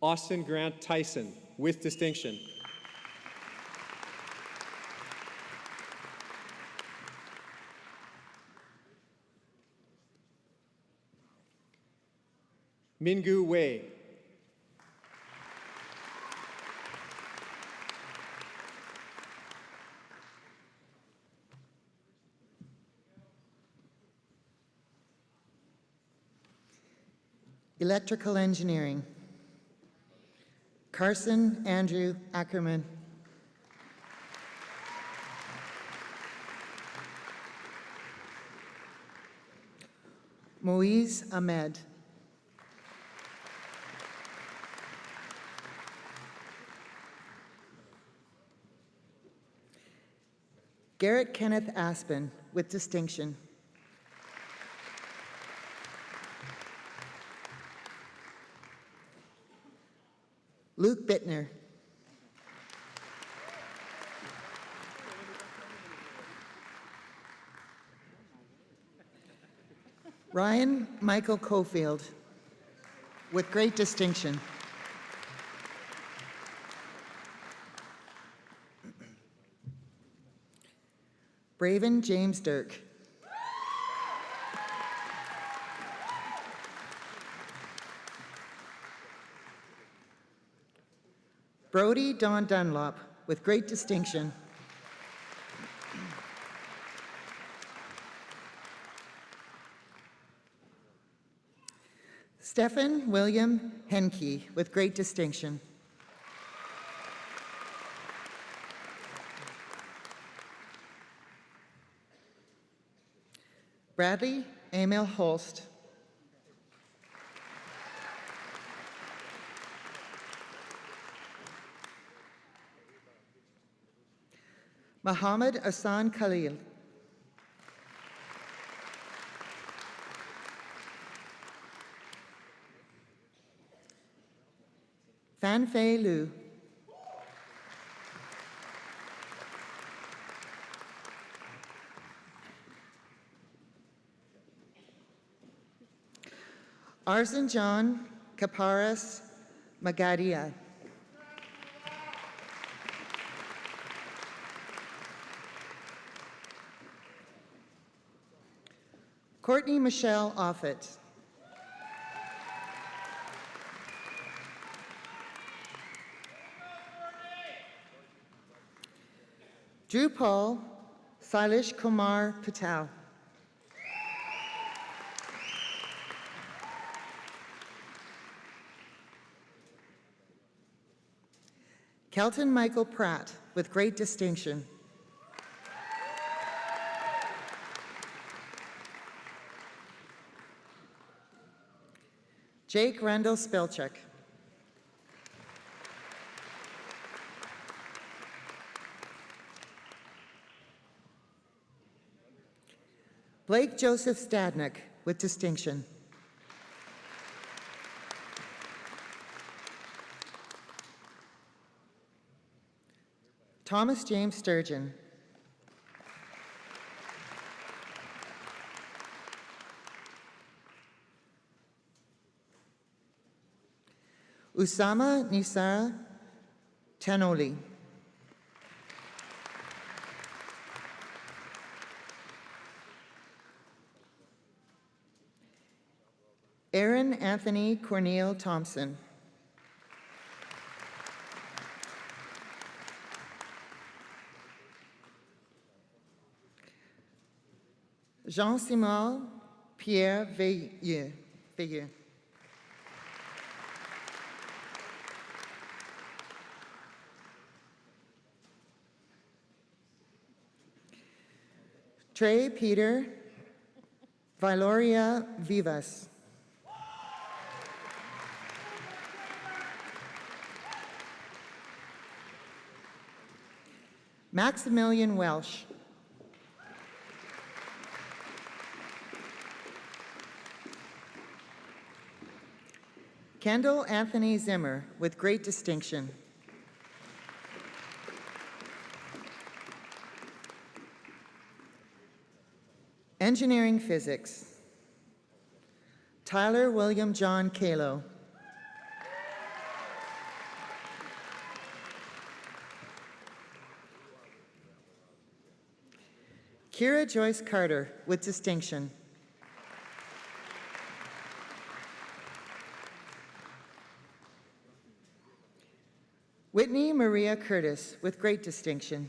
Austin Grant Tyson, with distinction. Mingu Wei. Electrical Engineering. Carson Andrew Ackerman. Moise Ahmed. Garrett Kenneth Aspen, with distinction. Luke Bittner. Ryan Michael Cofield, with great distinction. Braven James Dirk. Brody Don Dunlop, with great distinction. Stephen William Henke, with great distinction. Bradley Emil Holst. Mohammed Hassan Khalil. Fan Fei Lu. Arzan John Kaparas Magadia. Courtney Michelle Offit. Drew Paul Sailesh Kumar Patel. Kelton Michael Pratt, with great distinction. Jake Randall Spelchuk. Blake Joseph Stadnick, with distinction. Thomas James Sturgeon. Usama Nisar Tanoli. Aaron Anthony Cornel Thompson. Jean-Simon Pierre Veilleux. Trey Peter Valoria Vivas. Maximilian Welsh. Kendall Anthony Zimmer, with great distinction. Engineering Physics. Tyler William John Kalo. Kira Joyce Carter, with distinction. Whitney Maria Curtis, with great distinction.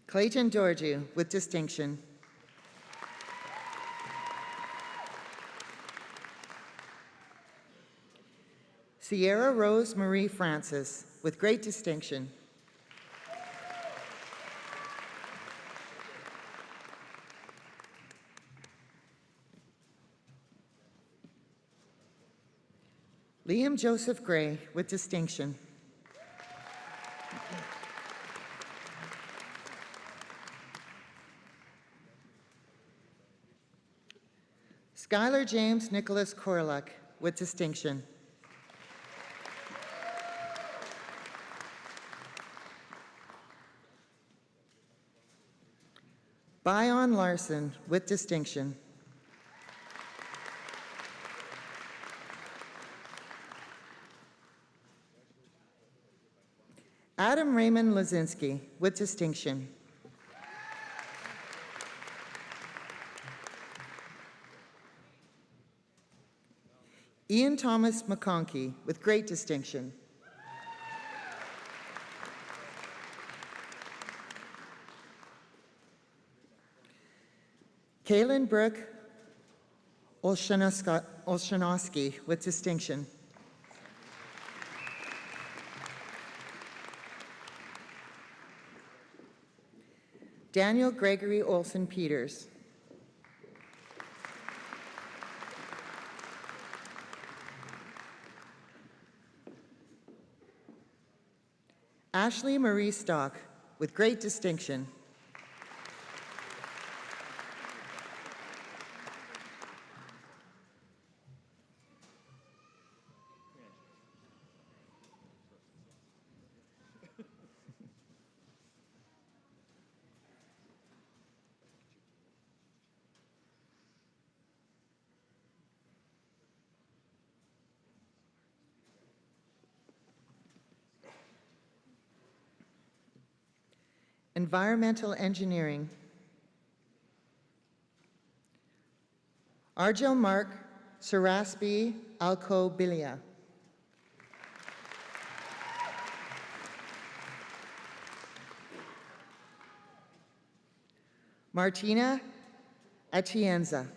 Clayton Dorju, with distinction. Sierra Rose Marie Francis, with great distinction. Liam Joseph Gray, with distinction. Skylar James Nicholas Korluk, with distinction. Bion Larson, with distinction. Adam Raymond Lazinski, with distinction. Ian Thomas McConkey, with great distinction. Kaylin Brooke Olshanovsky, with distinction. Daniel Gregory Olson Peters. Ashley Marie Stock, with great distinction. Environmental engineering. Arjel Mark Saraspi Alcobilia. Martina Atienza.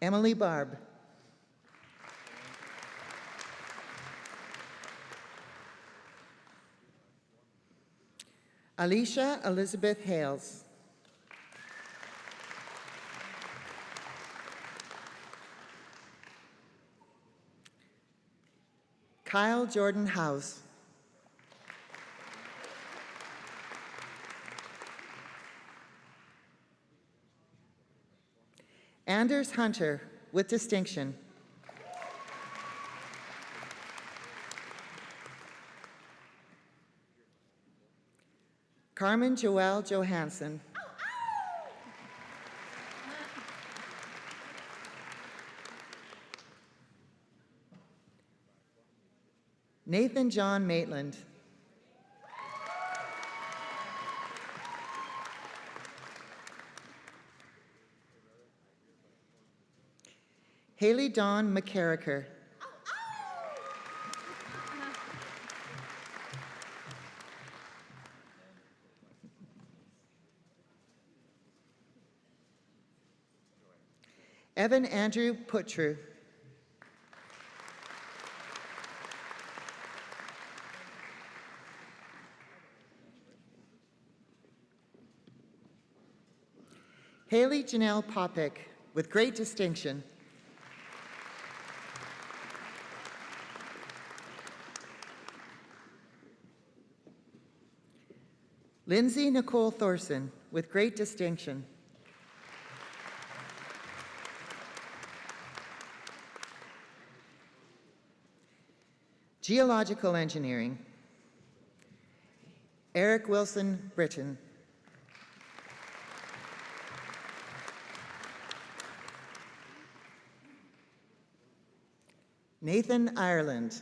Emily Barb. Alicia Elizabeth Hales. Kyle Jordan House. Anders Hunter, with distinction. Carmen Joelle Johansson. Nathan John Maitland. Haley Dawn McCarricker. Evan Andrew Putru. Haley Janelle Popick, with great distinction. Lindsay Nicole Thorson, with great distinction. Geological engineering. Eric Wilson Britton. Nathan Ireland.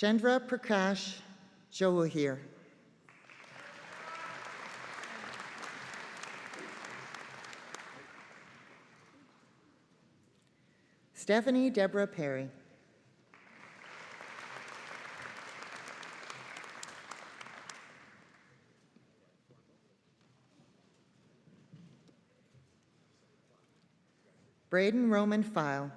Chandra Prakash Johir. Stephanie Deborah Perry. Braden Roman File.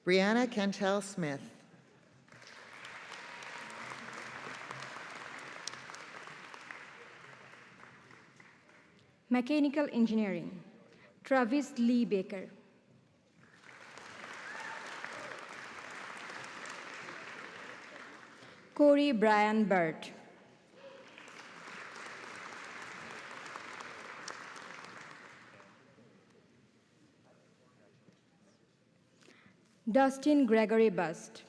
Brianna Cantel Smith. Mechanical Engineering, Travis Lee Baker. Corey Brian Burt. Dustin Gregory Bust.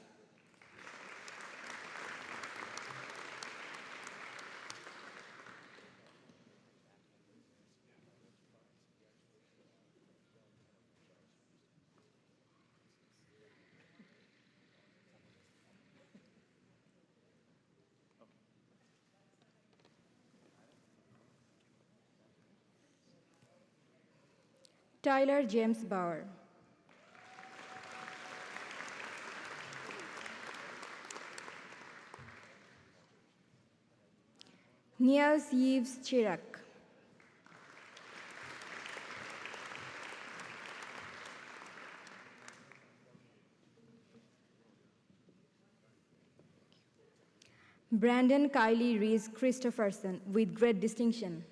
Tyler James Bauer. Niels Yves Chirac. Brandon Kylie Reese Christopherson with great distinction.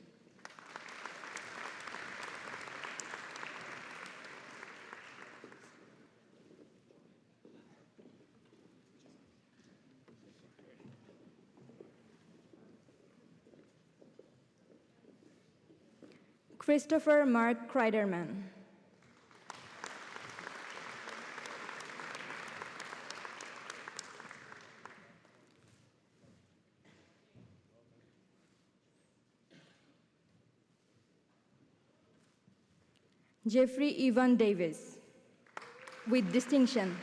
Christopher Mark Kreiderman. Jeffrey Evan Davis with distinction.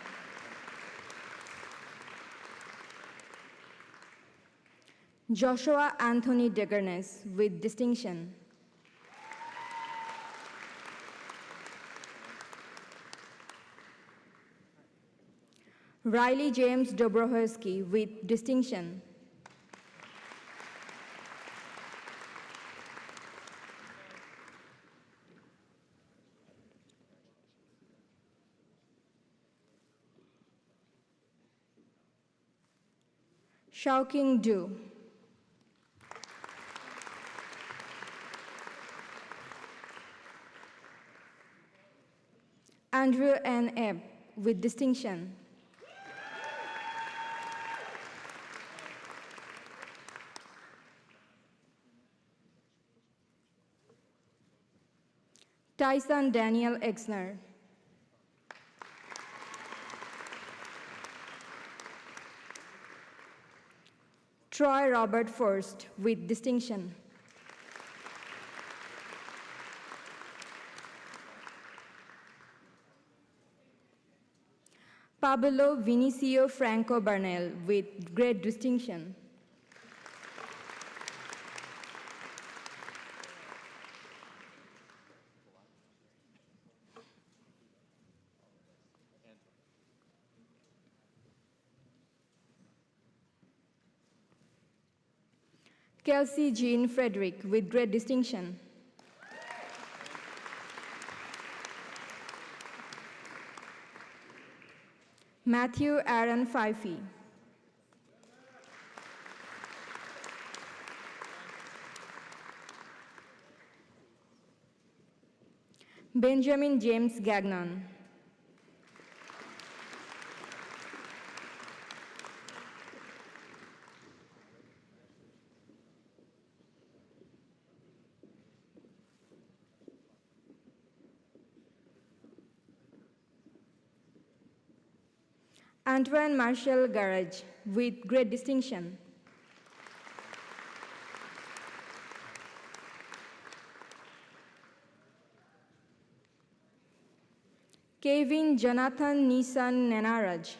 Joshua Anthony Degernes with distinction. Riley James Dobrohowski with distinction. Shaoqing Du. Andrew N. Ebb with distinction. Tyson Daniel Exner. Troy Robert Forst with distinction. Pablo Vinicio Franco Bernal with great distinction. Kelsey Jean Frederick with great distinction. Matthew Aaron Fife. Benjamin James Gagnon. Antoine Marshall Garage with great distinction. Kevin Jonathan Nissan Nanaraj.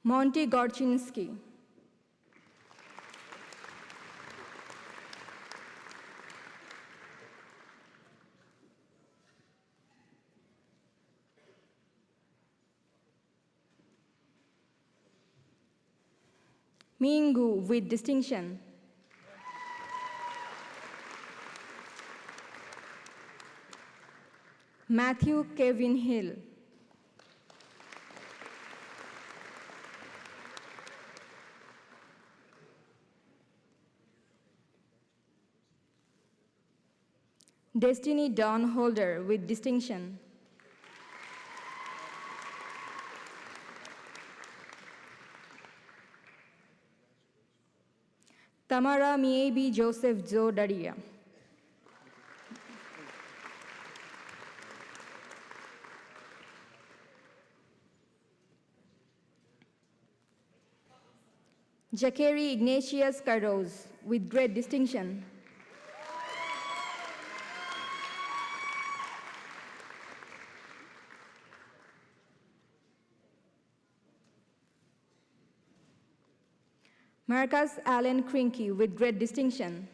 Monty Gorczynski. Mingu with distinction. Matthew Kevin Hill. Destiny Dawn Holder with distinction. Tamara Miebi Joseph Joe Daria. Jacari Ignatius Cardoz with great distinction. Marcus Allen Krinky with great distinction.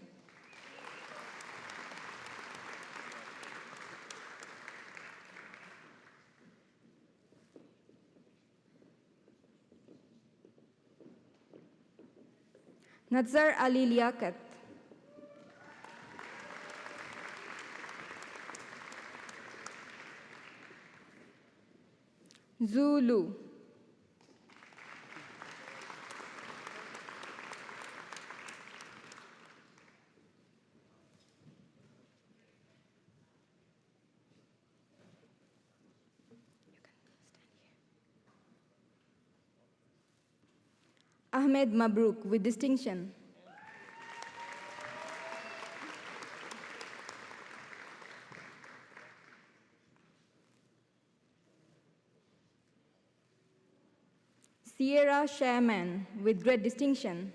Nazar Ali Liaquat. Zulu. Ahmed Mabruk with distinction. Sierra Shaman with great distinction.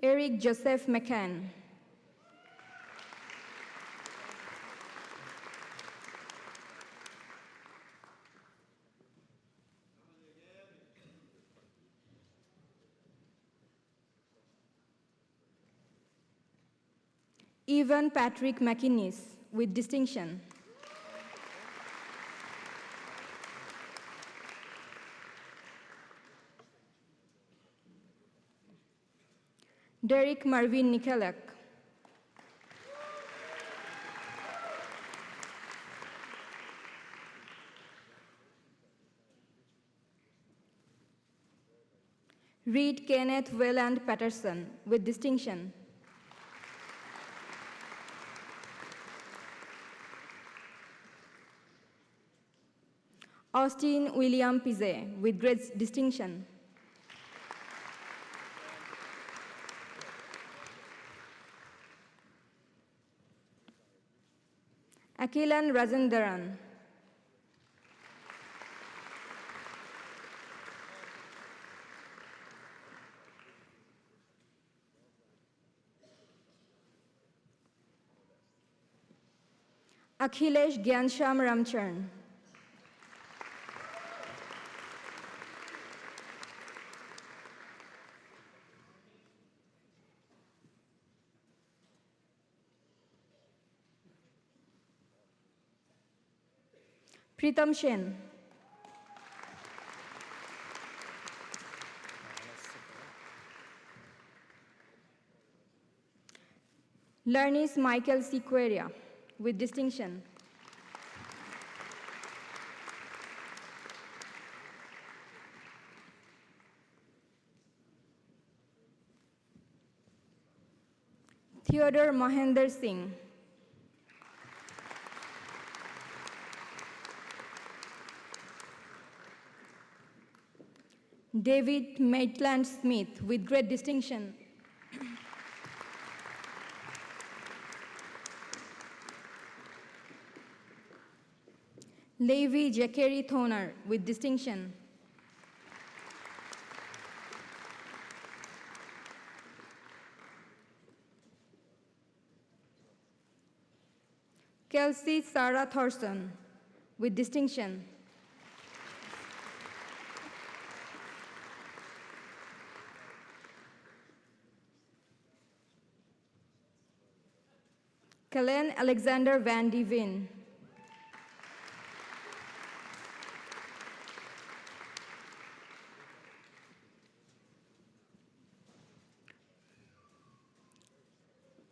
Eric Joseph McCann. Evan Patrick McInnes with distinction. Derek Marvin Nikolak. Reed Kenneth Welland Patterson with distinction. Austin William Pizet with great distinction. Akilan Rajendran. Akhilesh Gyansham Ramcharan. Pritam Shen. Lernis Michael Sequeria with distinction. Theodore Mohinder Singh. David Maitland Smith with great distinction. Levi Jackery Thoner with distinction. Kelsey Sarah Thorson with distinction. Kellen Alexander Van de Veen.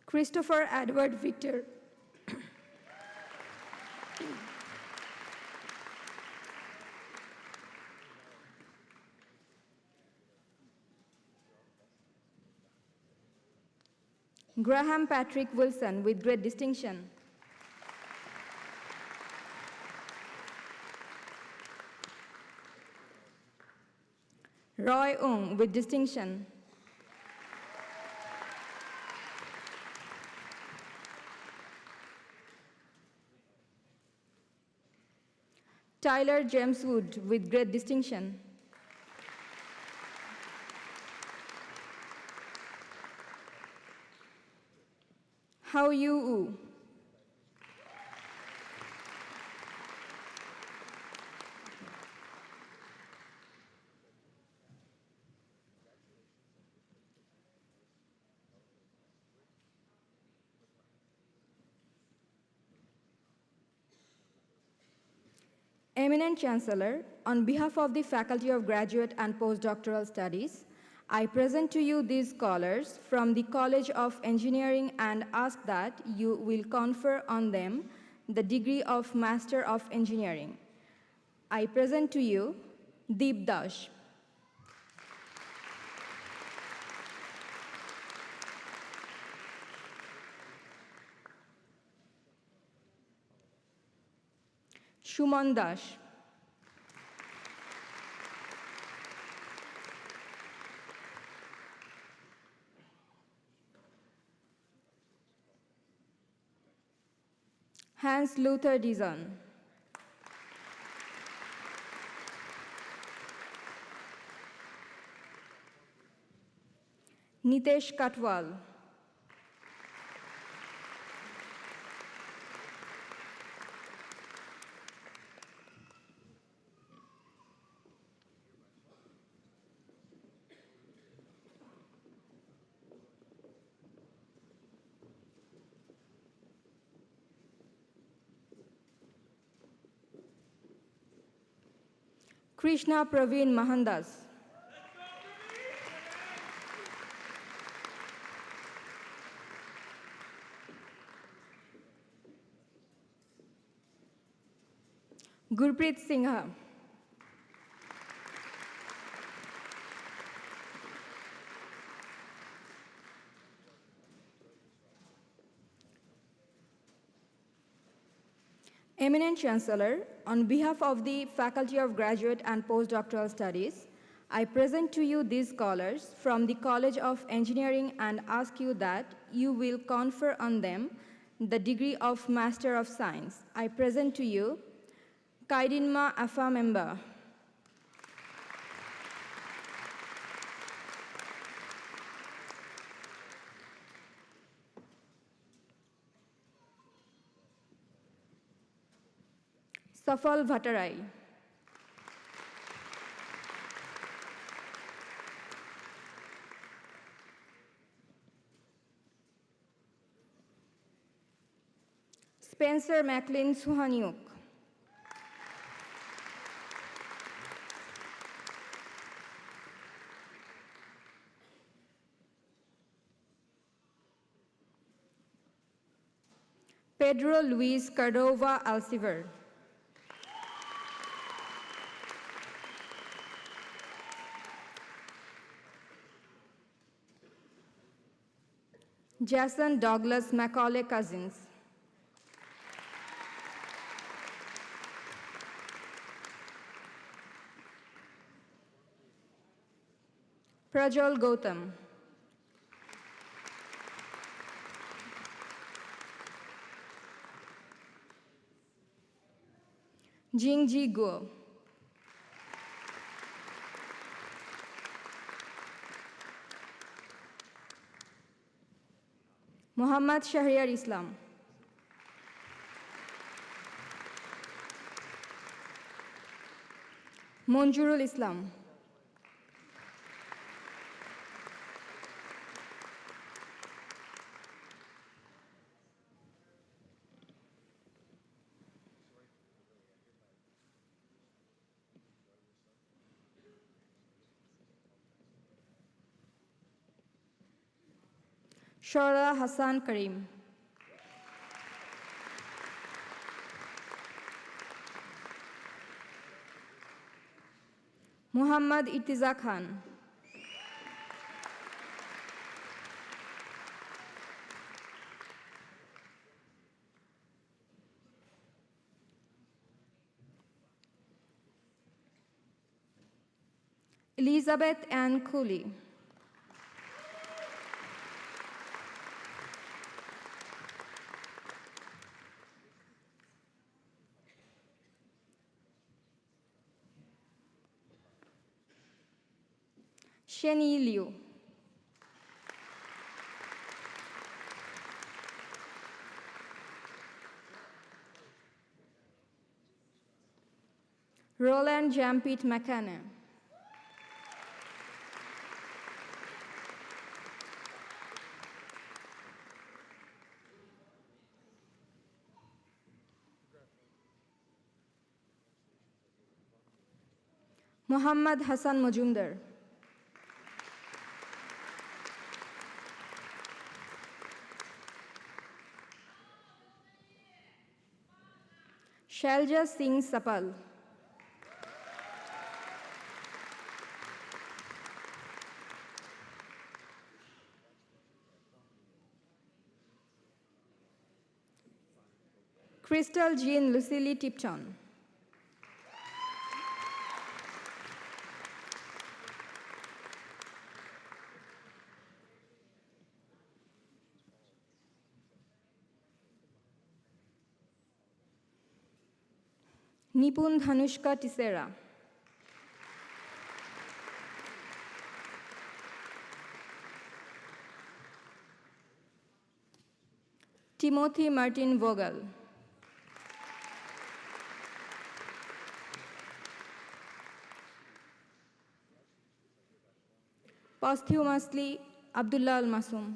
Christopher Edward Victor. Graham Patrick Wilson with great distinction. Roy Ung with distinction. Tyler James Wood with great distinction. Hao Yu Wu. Eminent Chancellor, on behalf of the Faculty of Graduate and Postdoctoral Studies, I present to you these scholars from the College of Engineering and ask that you will confer on them the degree of Master of Engineering. I present to you Deep Dash, Shuman Dash, Hans Luther Dizon, Nitesh Katwal, Krishna Praveen Mahandas, Gurpreet Singha, Eminent Chancellor, on behalf of the Faculty of Graduate and Postdoctoral Studies, I present to you these scholars from the College of Engineering and ask you that you will confer on them the degree of Master of Science. I present to you Kaidinma Afamemba, Safal Bhattarai, Spencer Macklin Suhanyuk, Pedro Luis Cordova Alcivar, Jason Douglas Macaulay Cousins, Prajwal Gautam, Jingji Guo. Muhammad Shahriar Islam. Monjurul Islam. Shora Hassan Karim. Muhammad Irtiza Khan. Elizabeth Ann Cooley. Shenyi Liu. Roland Jampit McCann. Muhammad Hassan Majumdar. Shalja Singh Sapal. Crystal Jean Lucille Tipton. Nipun Dhanushka Tisera. Timothy Martin Vogel. Posthumously, Abdullah Al Masum.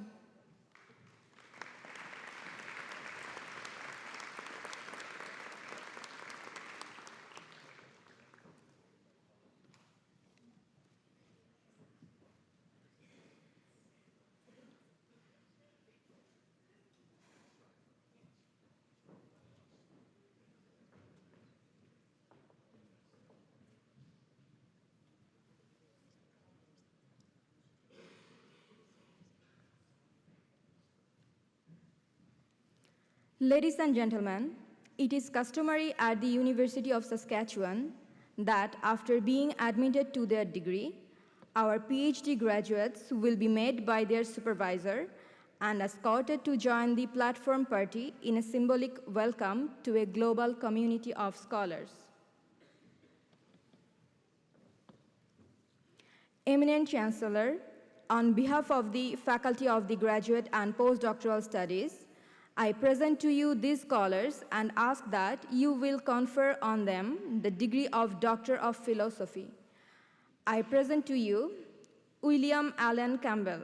Ladies and gentlemen, it is customary at the University of Saskatchewan that after being admitted to their degree, our PhD graduates will be met by their supervisor and escorted to join the platform party in a symbolic welcome to a global community of scholars. Eminent Chancellor, on behalf of the Faculty of the Graduate and Postdoctoral Studies, I present to you these scholars and ask that you will confer on them the degree of Doctor of Philosophy. I present to you William Allen Campbell.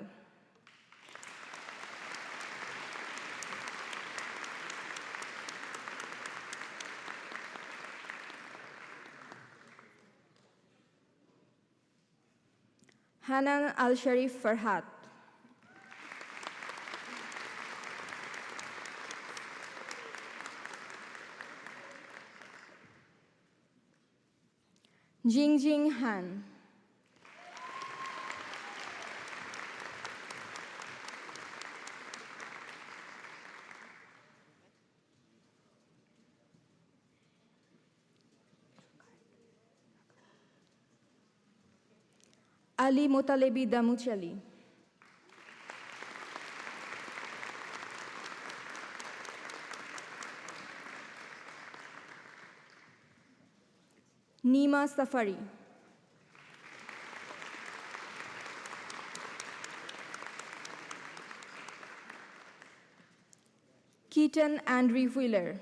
Hanan Al-Sharif Farhat. Jingjing Han. Ali Motalebi Damuchali. Nima Safari, Keaton Andrew Wheeler,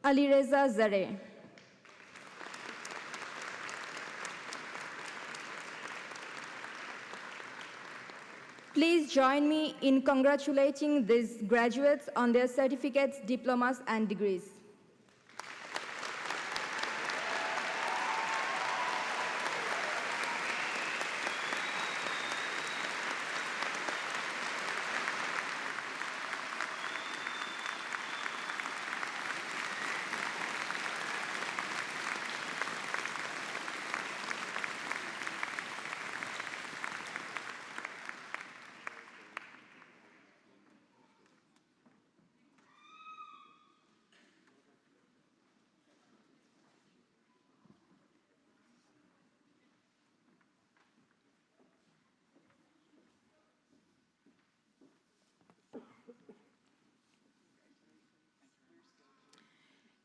Alireza Zare, please join me in congratulating these graduates on their certificates, diplomas, and degrees.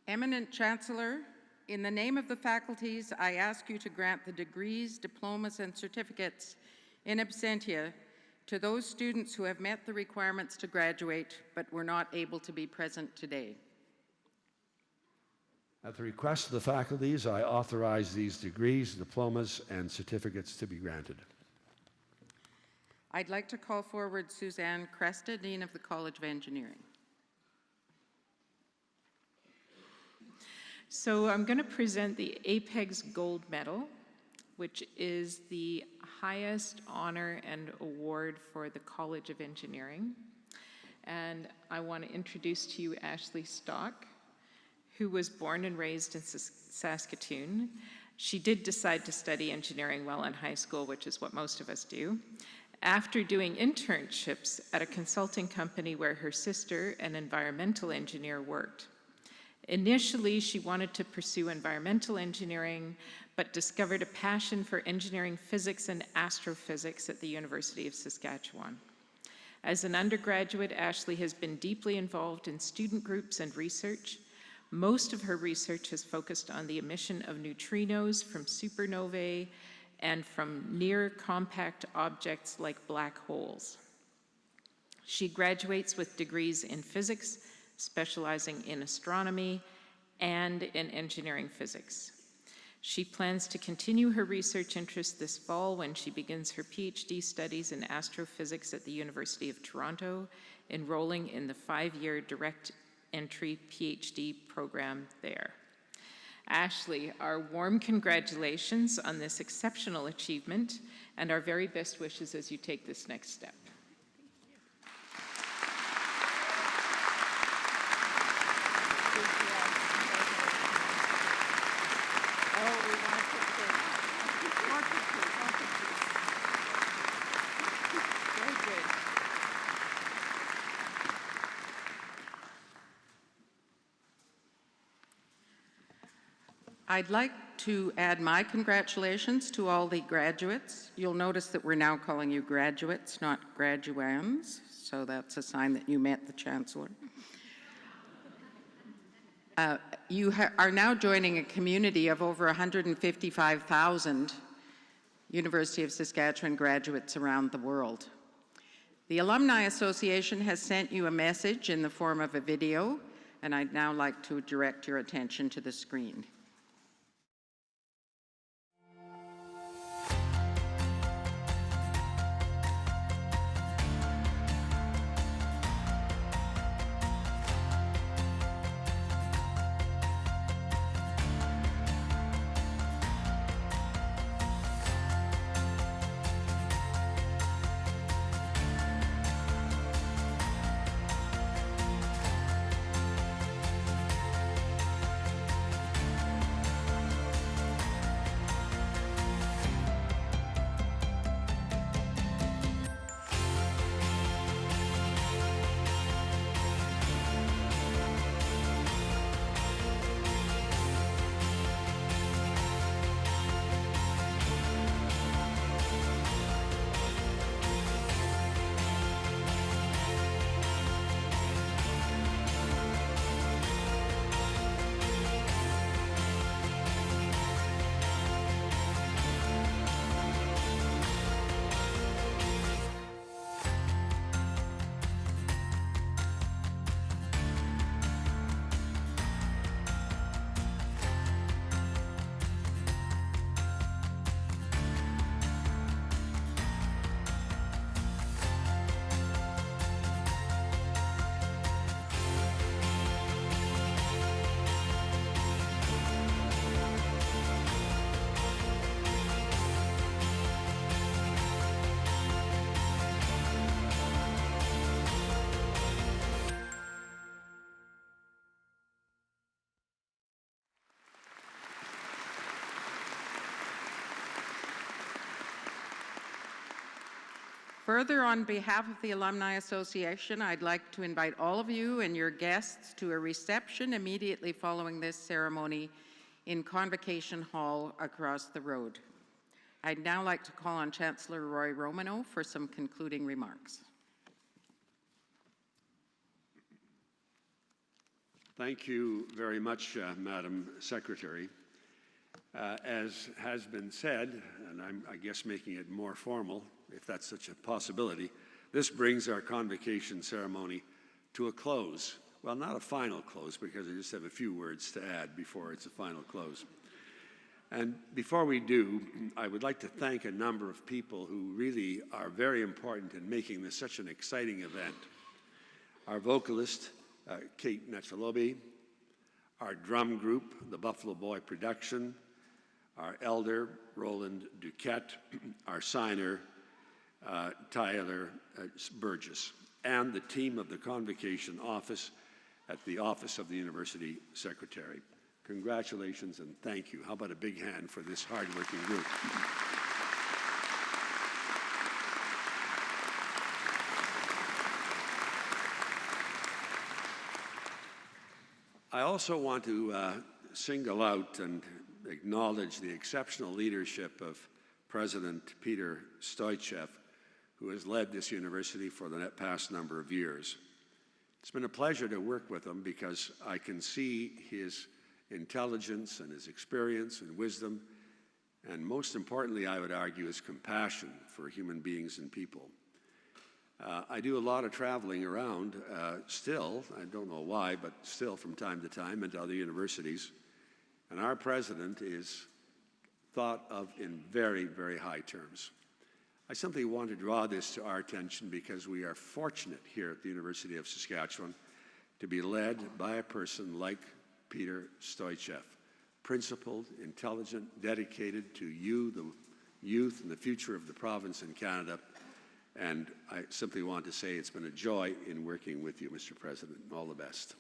Eminent Chancellor, in the name of the faculties, I ask you to grant the degrees, diplomas, and certificates in absentia to those students who have met the requirements to graduate but were not able to be present today. At the request of the faculties, I authorize these degrees, diplomas, and certificates to be granted. I'd like to call forward Suzanne Cresta, Dean of the College of Engineering. So I'm going to present the Apex Gold Medal, which is the highest honor and award for the College of Engineering. And I want to introduce to you Ashley Stock, who was born and raised in Saskatoon. She did decide to study engineering while in high school, which is what most of us do, after doing internships at a consulting company where her sister, an environmental engineer, worked. Initially, she wanted to pursue environmental engineering, but discovered a passion for engineering physics and astrophysics at the University of Saskatchewan. As an undergraduate, Ashley has been deeply involved in student groups and research. Most of her research has focused on the emission of neutrinos from supernovae and from near compact objects like black holes. She graduates with degrees in physics, specializing in astronomy, and in engineering physics. She plans to continue her research interest this fall when she begins her PhD studies in astrophysics at the University of Toronto, enrolling in the 5-year direct entry PhD program there. Ashley, our warm congratulations on this exceptional achievement and our very best wishes as you take this next step. I'd like to add my congratulations to all the graduates. You'll notice that we're now calling you graduates, not graduands, so that's a sign that you met the Chancellor. You are now joining a community of over 155,000 University of Saskatchewan graduates around the world. The Alumni Association has sent you a message in the form of a video, and I'd now like to direct your attention to the screen. Further, on behalf of the Alumni Association, I'd like to invite all of you and your guests to a reception immediately following this ceremony in Convocation Hall across the road. I'd now like to call on Chancellor Roy Romano for some concluding remarks. Thank you very much, Madam Secretary. As has been said, and I guess making it more formal, if that's such a possibility, this brings our convocation ceremony to a close. Well, not a final close, because I just have a few words to add before it's a final close. And before we do, I would like to thank a number of people who really are very important in making this such an exciting event. Our vocalist, Kate Netchalobi, our drum group, the Buffalo Boy Production, our elder, Roland Duquette, our signer, Tyler Burgess, and the team of the Convocation Office at the Office of the University Secretary. Congratulations and thank you. How about a big hand for this hardworking group? I also want to single out and acknowledge the exceptional leadership of President Peter Stoichev, who has led this university for the past number of years. It's been a pleasure to work with him because I can see his intelligence and his experience and wisdom, and most importantly, I would argue, his compassion for human beings and people. I do a lot of traveling around still, I don't know why, but still from time to time into other universities, and our president is thought of in very, very high terms. I simply want to draw this to our attention because we are fortunate here at the University of Saskatchewan to be led by a person like Peter Stoichev, principled, intelligent, dedicated to you, the youth, and the future of the province and Canada. And I simply want to say it's been a joy in working with you, Mr. President. All the best.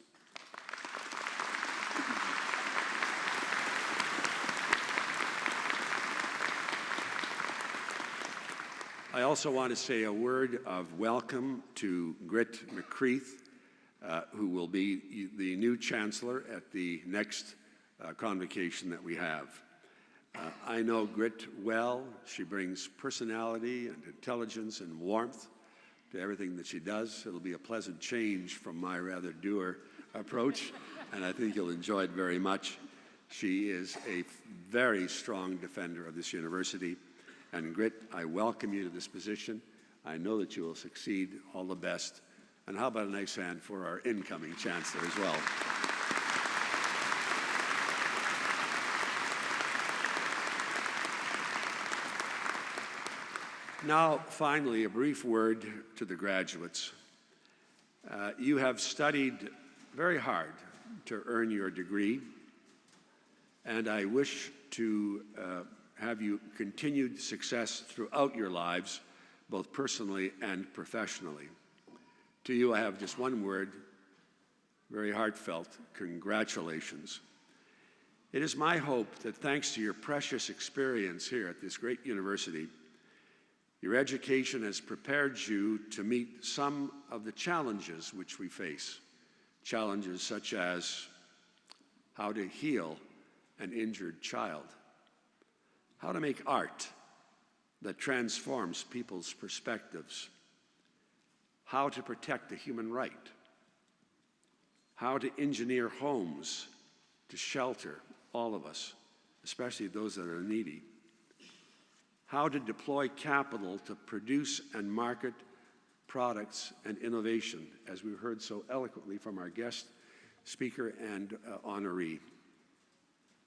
I also want to say a word of welcome to Grit McCreath, who will be the new chancellor at the next convocation that we have. I know Grit well. She brings personality and intelligence and warmth to everything that she does. It'll be a pleasant change from my rather dour approach, and I think you'll enjoy it very much. She is a very strong defender of this university. And Grit, I welcome you to this position. I know that you will succeed. All the best. And how about a nice hand for our incoming chancellor as well? Now, finally, a brief word to the graduates. You have studied very hard to earn your degree, and I wish to have you continued success throughout your lives, both personally and professionally. To you, I have just one word, very heartfelt: congratulations. It is my hope that thanks to your precious experience here at this great university, your education has prepared you to meet some of the challenges which we face. Challenges such as how to heal an injured child, how to make art that transforms people's perspectives, how to protect the human right, how to engineer homes to shelter all of us, especially those that are needy, how to deploy capital to produce and market products and innovation, as we heard so eloquently from our guest speaker and honoree,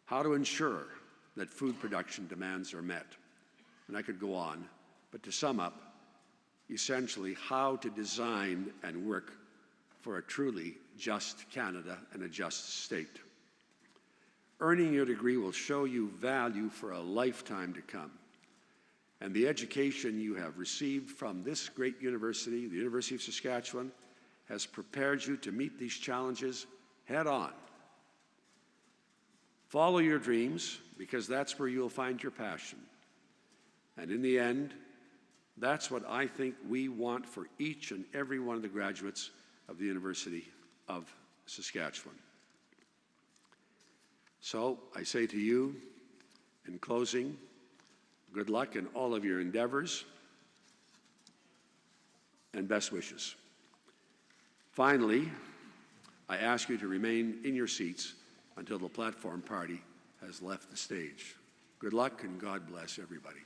how to ensure that food production demands are met. And I could go on, but to sum up, essentially how to design and work for a truly just Canada and a just state. Earning your degree will show you value for a lifetime to come. And the education you have received from this great university, the University of Saskatchewan, has prepared you to meet these challenges head on. Follow your dreams, because that's where you'll find your passion. And in the end, That's what I think we want for each and every one of the graduates of the University of Saskatchewan. So I say to you, in closing, good luck in all of your endeavors and best wishes. Finally, I ask you to remain in your seats until the platform party has left the stage. Good luck and God bless everybody.